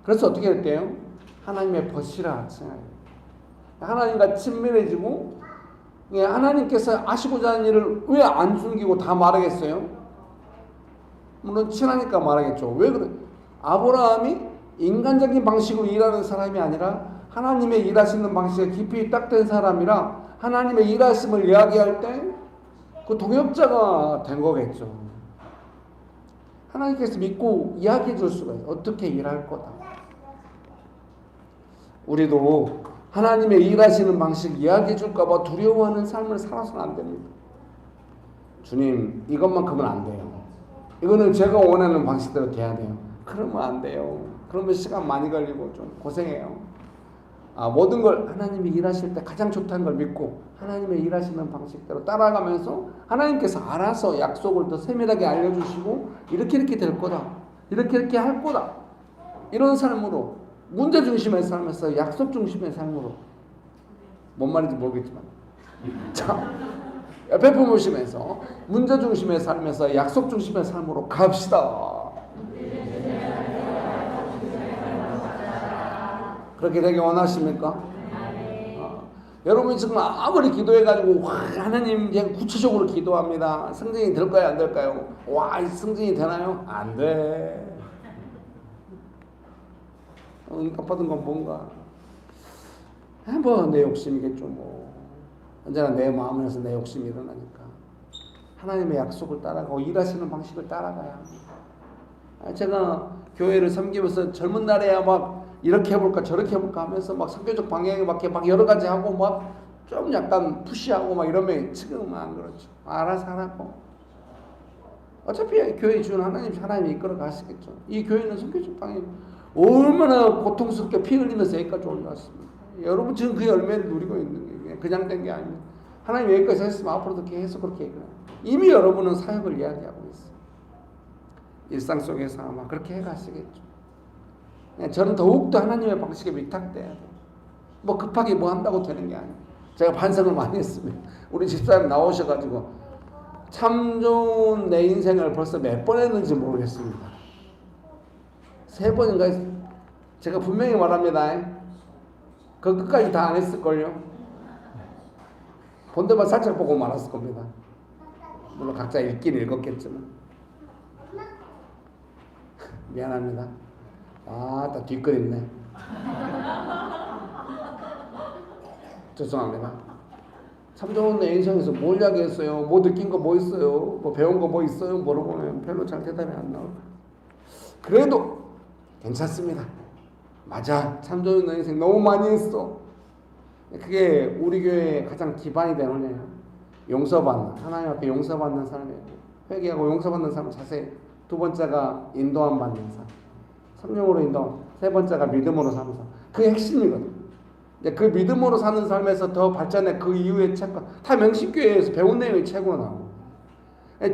그래서 어떻게 했대요? 하나님의 벗이라 생각해요. 하나님과 친밀해지고 하나님께서 하시고자 하는 일을 왜 안 숨기고 다 말하겠어요? 물론 친하니까 말하겠죠. 왜 그래? 아브라함이 인간적인 방식으로 일하는 사람이 아니라 하나님의 일하시는 방식에 깊이 딱 된 사람이라 하나님의 일하심을 이야기할 때 그 동역자가 된 거겠죠. 하나님께서 믿고 이야기해 줄 수가 있어요. 어떻게 일할 거다. 우리도 하나님의 일하시는 방식 이야기해 줄까 봐 두려워하는 삶을 살아서는 안 됩니다. 주님, 이것만큼은 안 돼요. 이거는 제가 원하는 방식대로 돼야 돼요. 그러면 안 돼요. 그러면 시간 많이 걸리고 좀 고생해요. 모든 걸 하나님이 일하실 때 가장 좋다는 걸 믿고 하나님의 일하시는 방식대로 따라가면서 하나님께서 알아서 약속을 더 세밀하게 알려주시고 이렇게 될 거다. 이렇게 할 거다. 이런 삶으로 문제 중심의 삶에서 약속 중심의 삶으로 뭔 말인지 모르겠지만 자, 옆에 보시면서 문제 중심의 삶에서 약속 중심의 삶으로 갑시다. 그렇게 되길 원하십니까? 여러분 지금 아무리 기도해가지고 하나님 그냥 구체적으로 기도합니다. 승진이 될까요? 안 될까요? 와, 승진이 되나요? 안 돼. 응답받은 건 뭔가 내 욕심이겠죠. 뭐 언제나 내 마음에서 내 욕심이 일어나니까 하나님의 약속을 따라가고 일하시는 방식을 따라가야 합니다. 제가 교회를 섬기면서 젊은 날에야 막 이렇게 해볼까 저렇게 해볼까 하면서 막 성교적 방향에 맞게 막 여러 가지 하고 막 좀 약간 푸시하고 막 이러면 지금은 안 그렇죠. 알아서 하라고. 어차피 교회 주는 하나님이 이끌어 가시겠죠. 이 교회는 성교적 방향 얼마나 고통스럽게 피 흘리면서 여기까지 올라왔습니다. 여러분 지금 그 열매를 누리고 있는 게 그냥 된 게 아닙니다. 하나님 여기까지 했으면 앞으로도 계속 그렇게 얘기해요. 이미 여러분은 사역을 이야기하고 있어요. 일상 속에서 아마 그렇게 해가시겠죠. 저는 더욱더 하나님의 방식에 위탁돼야 돼요. 뭐 급하게 뭐 한다고 되는 게 아니에요. 제가 반성을 많이 했습니다. 우리 집사님 나오셔가지고 참 좋은 내 인생을 벌써 몇 번 했는지 모르겠습니다. 3번인가 했어요. 제가 분명히 말합니다. 그 끝까지 다 안 했을걸요. 본데만 살짝 보고 말았을 겁니다. 물론 각자 읽긴 읽었겠지만 미안합니다. 다 뒷그립네. 죄송합니다. 참 좋은 내 인생에서 뭘 이야기했어요? 뭐 느낀 거 뭐 있어요? 뭐 배운 거 뭐 있어요? 물어보면 별로 잘 대답이 안 나올 거예요. 그래도 괜찮습니다. 맞아. 참 좋은 내 인생 너무 많이 했어. 그게 우리 교회의 가장 기반이 되는 거예요. 용서받는, 하나님 앞에 용서받는 삶이에요. 회개하고 용서받는 삶 자세히. 2번째가 인도함 받는 삶. 성령으로 인도함. 3번째가 믿음으로 사는 삶. 그게 핵심이거든. 그 믿음으로 사는 삶에서 더 발전해. 그 이후의 책과 다 명심교회에서 배운 내용이 책으로 나오고.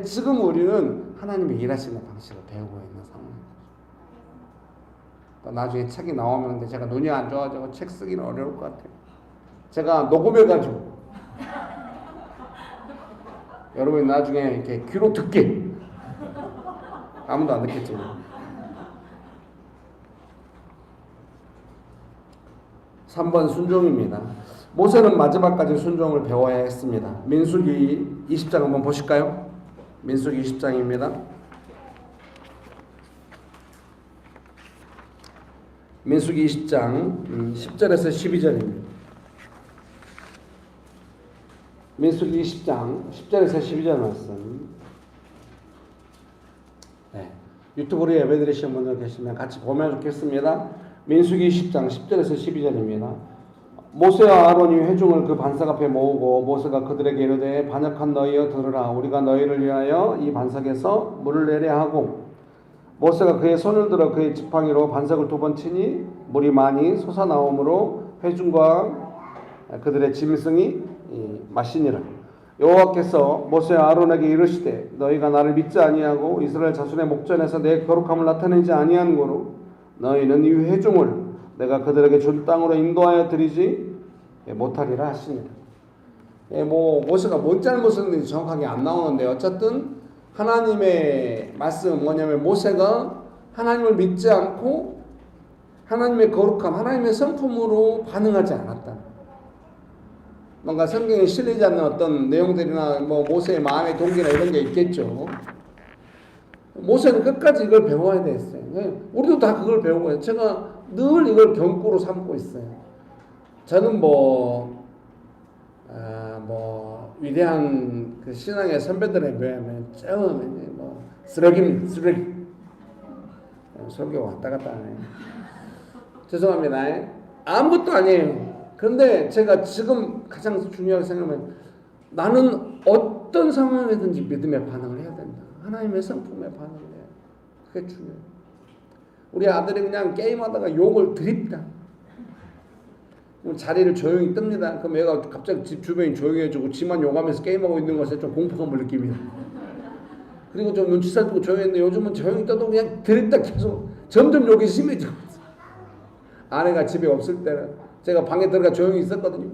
지금 우리는 하나님이 일하시는 방식을 배우고 있는 상황입니다. 나중에 책이 나오면 제가 눈이 안 좋아져서 책 쓰기는 어려울 것 같아요. 제가 녹음해가지고 여러분이 나중에 이렇게 귀로 듣게. 아무도 안 듣겠지만 3번 순종입니다. 모세는 마지막까지 순종을 배워야 했습니다. 민수기 20장 한번 보실까요? 민수기 20장입니다. 민수기 20장 10절에서 12절입니다. 민수기 20장 10절에서 12절 말씀. 유튜브로 예배드리시는 분들 계시면 같이 보면 좋겠습니다. 민수기 10장 10절에서 12절입니다. 모세와 아론이 회중을 그 반석 앞에 모으고 모세가 그들에게 이르되 반역한 너희여 들으라. 우리가 너희를 위하여 이 반석에서 물을 내려 하고 모세가 그의 손을 들어 그의 지팡이로 반석을 2번 치니 물이 많이 솟아나오므로 회중과 그들의 짐승이 마시니라. 여호와께서 모세와 아론에게 이르시되 너희가 나를 믿지 아니하고 이스라엘 자손의 목전에서 내 거룩함을 나타내지 아니한 고로 너희는 이 회중을 내가 그들에게 준 땅으로 인도하여 드리지 못하리라 하십니다. 모세가 뭔 잘못을 했는지 정확하게 안 나오는데 어쨌든 하나님의 말씀은 뭐냐면 모세가 하나님을 믿지 않고 하나님의 거룩함, 하나님의 성품으로 반응하지 않았다. 뭔가 성경에 실리지 않는 어떤 내용들이나 모세의 마음의 동기나 이런 게 있겠죠. 모세는 끝까지 이걸 배워야 됐어요. 우리도 다 그걸 배우고 있어요. 제가 늘 이걸 경고로 삼고 있어요. 저는 위대한 그 신앙의 선배들에 비하면 처음에 쓰레기 설교 왔다 갔다 하네. 죄송합니다. 아무것도 아니에요. 그런데 제가 지금 가장 중요하게 생각하면 나는 어떤 상황이든지 믿음의 반응을 해야 된다. 하나님의 성품에 반응을 해야 돼. 그게 중요해요. 우리 아들이 그냥 게임하다가 욕을 드립다. 자리를 조용히 뜹니다. 그럼 얘가 갑자기 집 주변이 조용해지고 지만 욕하면서 게임하고 있는 것에 좀 공포감을 느낍니다. 그리고 좀 눈치 살피고 조용했는데 요즘은 조용히 떠도 그냥 드립다 계속 점점 욕이 심해지고 있어요. 아내가 집에 없을 때는 제가 방에 들어가 조용히 있었거든요.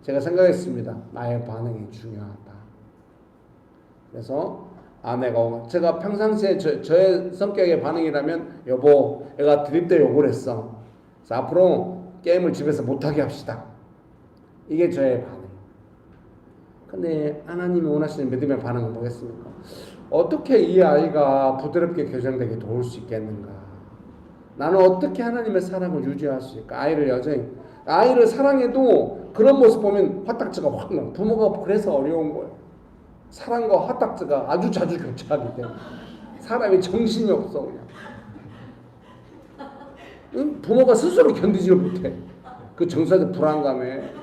제가 생각했습니다. 나의 반응이 중요하다. 그래서 아내가 제가 평상시에 저의 성격의 반응이라면 여보 애가 드립대 욕을 했어. 그래서 앞으로 게임을 집에서 못하게 합시다. 이게 저의 반응. 근데 하나님이 원하시는 믿음의 반응은 뭐겠습니까? 어떻게 이 아이가 부드럽게 교정되게 도울 수 있겠는가? 나는 어떻게 하나님의 사랑을 유지할 수 있을까? 아이를 사랑해도 그런 모습 보면 화딱지가 확 나. 부모가 그래서 어려운 거예요. 사랑과 화딱지가 아주 자주 교차하기 때문에 사람이 정신이 없어 그냥. 부모가 스스로 견디지를 못해. 그 정서적 불안감에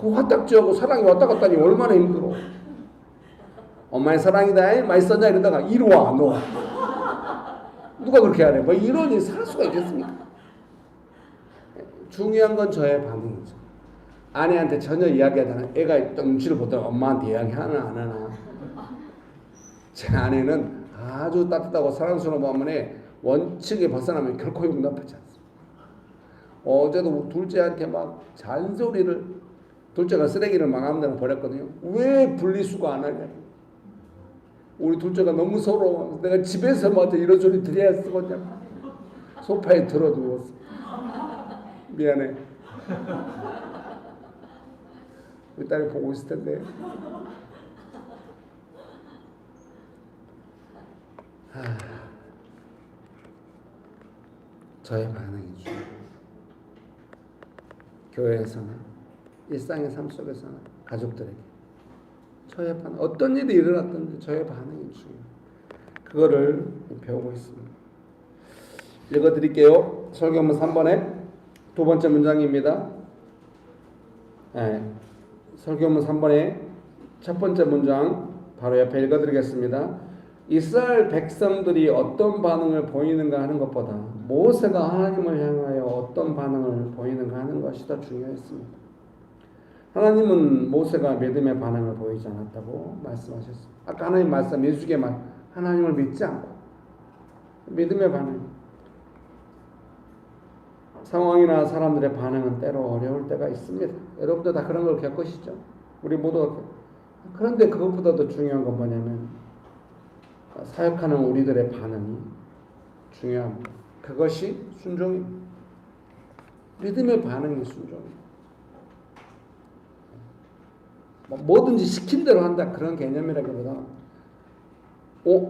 그 화딱지하고 사랑이 왔다 갔다 하니 얼마나 힘들어. 엄마의 사랑이다 맛있었냐 이러다가 이리 와 너. 누가 그렇게 하래? 이러니 살 수가 있겠습니까? 중요한 건 저의 반응이죠. 아내한테 전혀 이야기하잖아. 애가 눈치를 보다가 엄마한테 이야기하나 안 하나. 제 아내는 아주 따뜻하고 사랑스러운 반면에 원칙에 벗어나면 결코 용납하지 않습니다. 어제도 둘째한테 막 잔소리를, 둘째가 쓰레기를 망하는 데는 버렸거든요. 왜 분리수거 안 하냐. 우리 둘째가 너무 서러워. 내가 집에서 마저 이런 소리 들어야 쓰겠냐. 소파에 들어 누웠어. 미안해. 우리 딸이 보고 있을 텐데. 저의 반응이 중요해요. 교회에서는 일상의 삶 속에서는 가족들에게 저의 반응, 어떤 일이 일어났든지 저의 반응이 중요해요. 그거를 배우고 있습니다. 읽어드릴게요. 설교문 3번에 두 번째 문장입니다. 설교문 3번에 첫 번째 문장 바로 옆에 읽어드리겠습니다. 이스라엘 백성들이 어떤 반응을 보이는가 하는 것보다 모세가 하나님을 향하여 어떤 반응을 보이는가 하는 것이 더 중요했습니다. 하나님은 모세가 믿음의 반응을 보이지 않았다고 말씀하셨습니다. 아까 하나님 말씀 민수기에 하나님을 믿지 않고 믿음의 반응. 상황이나 사람들의 반응은 때로 어려울 때가 있습니다. 여러분도 다 그런 걸 겪으시죠? 우리 모두. 그런데 그것보다 더 중요한 건 뭐냐면 사역하는 우리들의 반응이 중요합니다. 그것이 순종입니다. 믿음의 반응이 순종입니다. 뭐든지 시킨 대로 한다 그런 개념이라기보다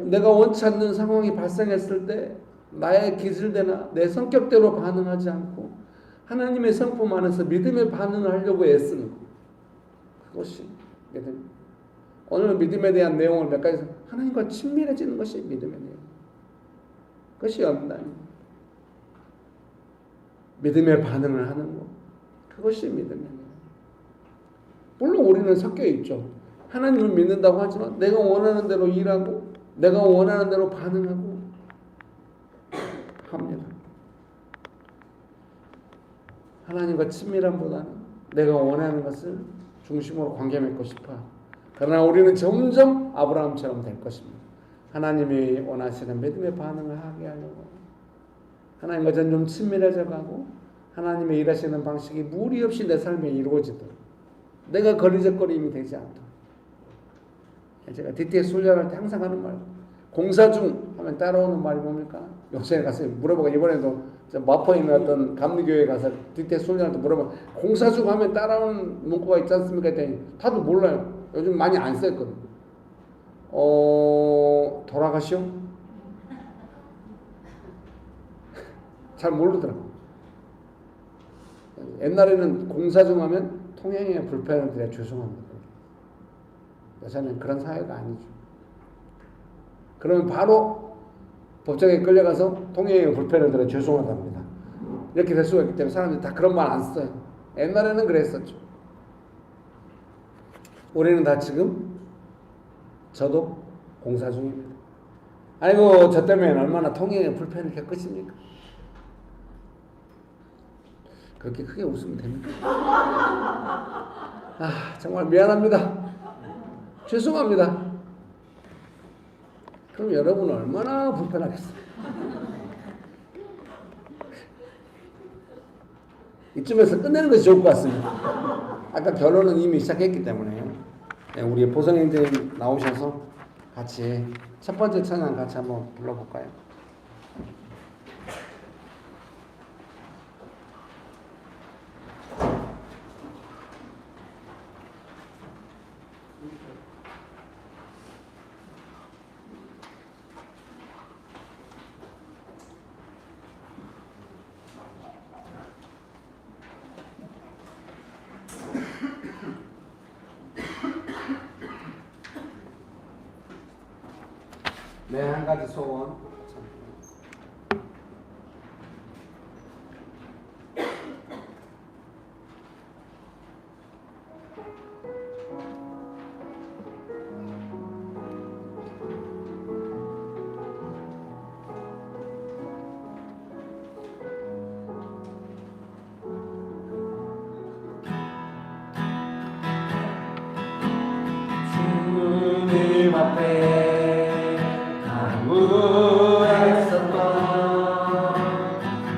내가 원치 않는 상황이 발생했을 때 나의 기질대나 내 성격대로 반응하지 않고 하나님의 성품 안에서 믿음의 반응을 하려고 애쓰는 것. 그것이 믿음. 오늘 믿음에 대한 내용을 몇 가지 하나님과 친밀해지는 것이 믿음의 내용. 그것이 연단입니다. 믿음의 반응을 하는 것. 그것이 믿음의 내용. 물론 우리는 섞여 있죠. 하나님을 믿는다고 하지만 내가 원하는 대로 일하고 내가 원하는 대로 반응하고 합니다. 하나님과 친밀함보다는 내가 원하는 것을 중심으로 관계 맺고 싶어. 그러나 우리는 점점 아브라함처럼 될 것입니다. 하나님이 원하시는 믿음의 반응을 하게 하려고 하나님과 점점 친밀해져 가고 하나님의 일하시는 방식이 무리 없이 내 삶에 이루어지도록 내가 거리적거림이 되지 않도록. 제가 DTS 훈련할 때 항상 하는 말, 공사 중 하면 따라오는 말이 뭡니까? 요새 가서 물어보고 이번에도 마포에 있는 어떤 감리교회 가서 DTS 훈련할 때 물어보면 공사 중 하면 따라오는 문구가 있지 않습니까? 했더니 다들 몰라요. 요즘 많이 안 썼거든. 돌아가시오? 잘 모르더라고. 옛날에는 공사 중 하면 통행에 불편을 드려 죄송합니다. 요새는 그런 사회가 아니죠. 그러면 바로 법정에 끌려가서 통행에 불편을 드려 죄송하답니다. 이렇게 될 수가 있기 때문에 사람들이 다 그런 말 안 써요. 옛날에는 그랬었죠. 우리는 다 지금 저도 공사 중입니다. 아이고 저 때문에 얼마나 통행에 불편을 겪으십니까? 그렇게 크게 웃으면 됩니까? 정말 미안합니다. 죄송합니다. 그럼 여러분은 얼마나 불편하겠어요? 이쯤에서 끝내는 것이 좋을 것 같습니다. 아까 결론은 이미 시작했기 때문에 우리 보성행제님 나오셔서 같이 첫 번째 찬양 같이 한번 불러볼까요? 네, 한 가지 소원. 주님 앞에 간구했었던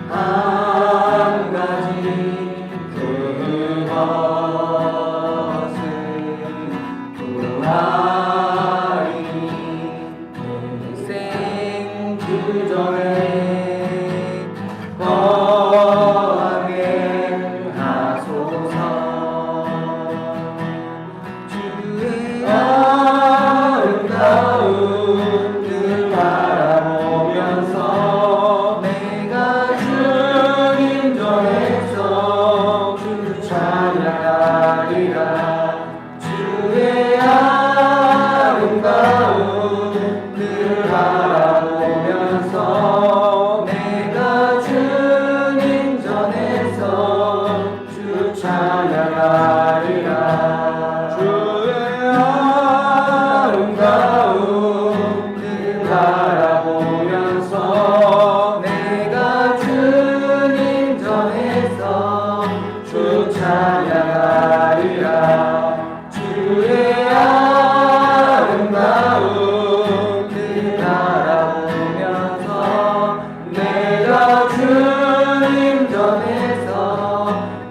한 가지 그것은 구하리니 인생 주전에 거하게 하소서. 주의 아름다움을 바라보면서 내가 주님 전에서 주 찬양하리라. 주의 아름다움을 바라보면서 내가 주님 전에서 주 찬양하리라. 주의 아름다움을 바라보면서 내가 주님 전에서 주 찬양하리라. 주의 아름다움을 바라보면서 내가 주님 전에서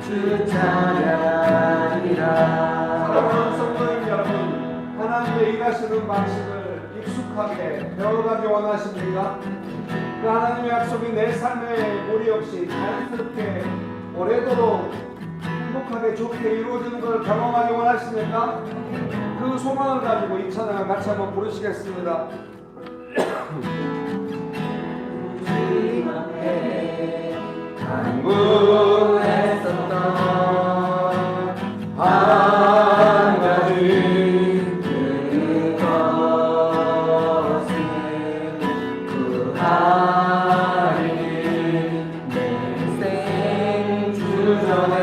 주 찬양하리라. 사랑하는 성도님 여러분, 하나님의 일하시는 방식을 익숙하게 배워가기 원하십니까? 그 하나님의 약속이 내 삶에 무리 없이 자연스럽게 오래도록 행복하게 좋게 이루어지는 걸 경험하기 원하십니까? 그 소망을 가지고 이 찬양을 같이 한번 부르시겠습니다. 주님 앞에 간구했었던 한 가지 그것은 구하리니 내 인생 주전에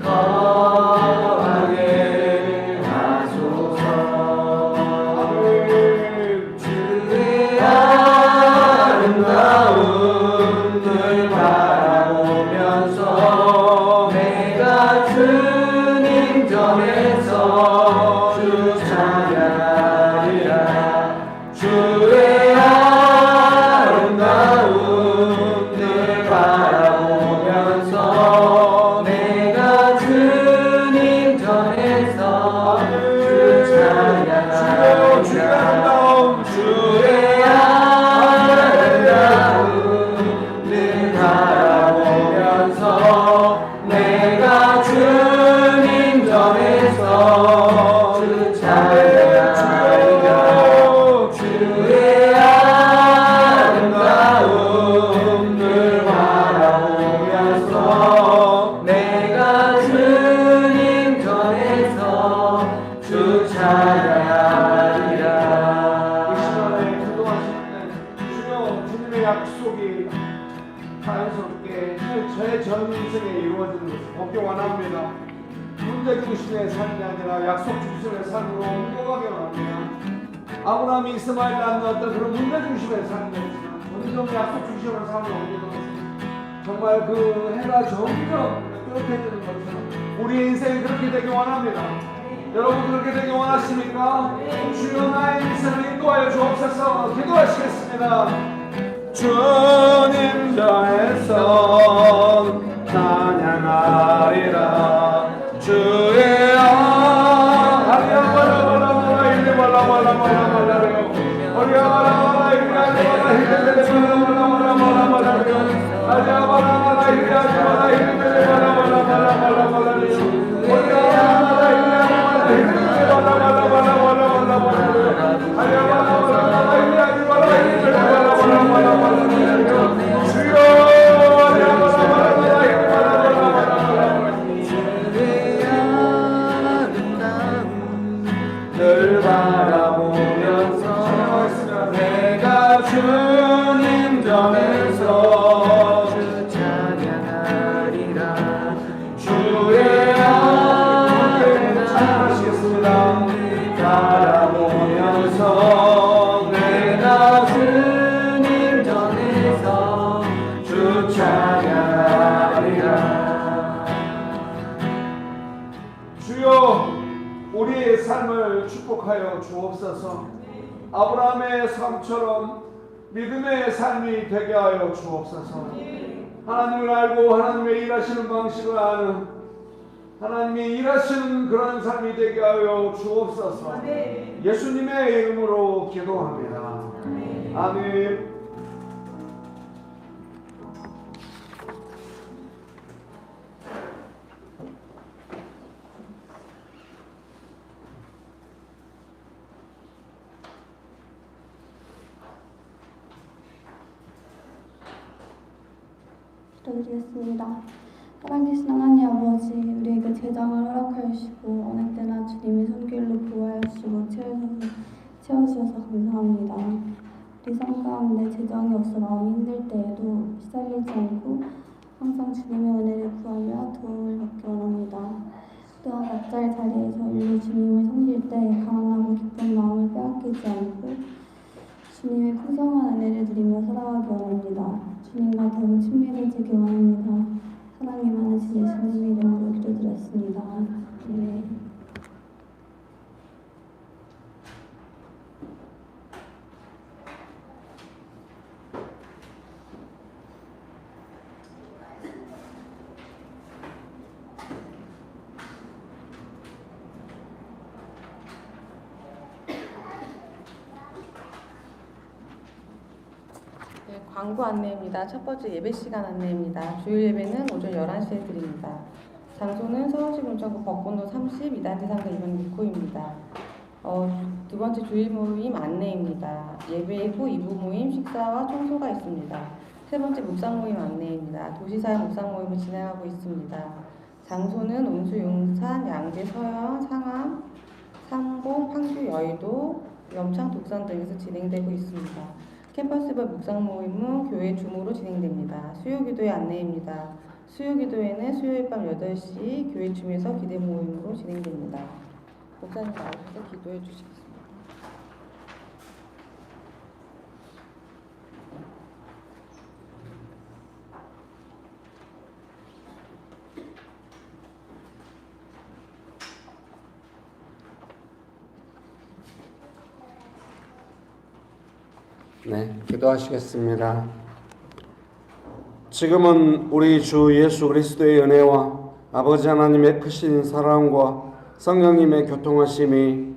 거하게 하소서. 주의 아름다움을 바라 약속이 자연스럽게 제 전 인생에 이루어지는 것을 복기 원합니다. 문제 중심의 삶이 아니라 약속 중심의 삶으로 옮겨가기 원합니다. 아브라함이 이스마엘 낳는 어떤 그런 문제 중심의 삶이었지만 점점 약속 중심의 삶으로 옮겨가겠습니다. 정말 그 해가 점점 뜨뜻해지는 것처럼 우리 인생이 그렇게 되기 원합니다. 여러분 그렇게 되기 원하십니까? 주여 나의 인생을 인도하여 주옵소서. 기도하시겠습니다. 주님 전에서 찬양하리라. 주의 늘 바라보면서 내가 주님 전에서 주 찬양하리라. 주의 아름다움 찬양하시겠습니다. 바라보면서 내가 주님 전에서 주 찬양하리라. 주여 우리의 삶을 축복하여 주옵소서. 아브라함의 삶처럼 믿음의 삶이 되게 하여 주옵소서. 하나님을 알고 하나님의 일하시는 방식을 아는 하나님이 일하시는 그런 삶이 되게 하여 주옵소서. 예수님의 이름으로 기도합니다. 아멘. 기도드리겠습니다. 살아계신 하나님 아버지, 우리에게 재정을 허락하시고 어느 때나 주님이 손길로 보호하시고 채워주셔서 감사합니다. 우리 삶 가운데 재정이 없어 마음이 힘들 때에도 시달리지 않고 항상 주님의 은혜를 구하며 도움을 받기 원합니다. 또한 각자의 자리에서 일로 주님을 섬길 때 가난하고 기쁜 마음을 빼앗기지 않고 주님의 풍성한 은혜를 누리며 살아가기 원합니다. 주님과 더욱 친밀해지기 원합니다. 사랑이 많으신 예수님의 이름으로 기도드렸습니다. 네. 네, 광고 안내입니다. 첫 번째 예배 시간 안내입니다. 주일 예배는 오전 11시에 드립니다. 장소는 서울시 문천구 법본로 30 2단지 상가 2번 6호입니다. 두 번째 주일 모임 안내입니다. 예배 후 2부 모임 식사와 청소가 있습니다. 세 번째 묵상 모임 안내입니다. 도시사회 묵상 모임을 진행하고 있습니다. 장소는 온수, 용산, 양재, 서현, 상암, 상봉, 판교, 여의도, 염창, 독산 등에서 진행되고 있습니다. 캠퍼스별 묵상 모임은 교회 줌으로 진행됩니다. 수요기도의 안내입니다. 수요기도회는 수요일 밤 8시 교회 줌에서 기대 모임으로 진행됩니다. 목사님 나오셔서 기도해 주시겠습니다. 네, 기도하시겠습니다. 지금은 우리 주 예수 그리스도의 은혜와 아버지 하나님의 크신 사랑과 성령님의 교통하심이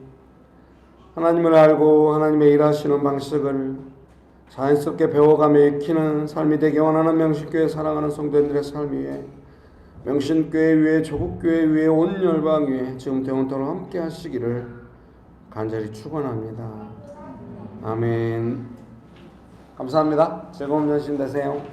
하나님을 알고 하나님의 일하시는 방식을 자연스럽게 배워가며 익히는 삶이 되기 원하는 명신교회 사랑하는 성도님들의 삶 위에 명신교회 위에 조국교회 위에 온 열방 위에 지금 영원토록 함께 하시기를 간절히 축원합니다. 아멘. 감사합니다. 즐거운 전신 되세요.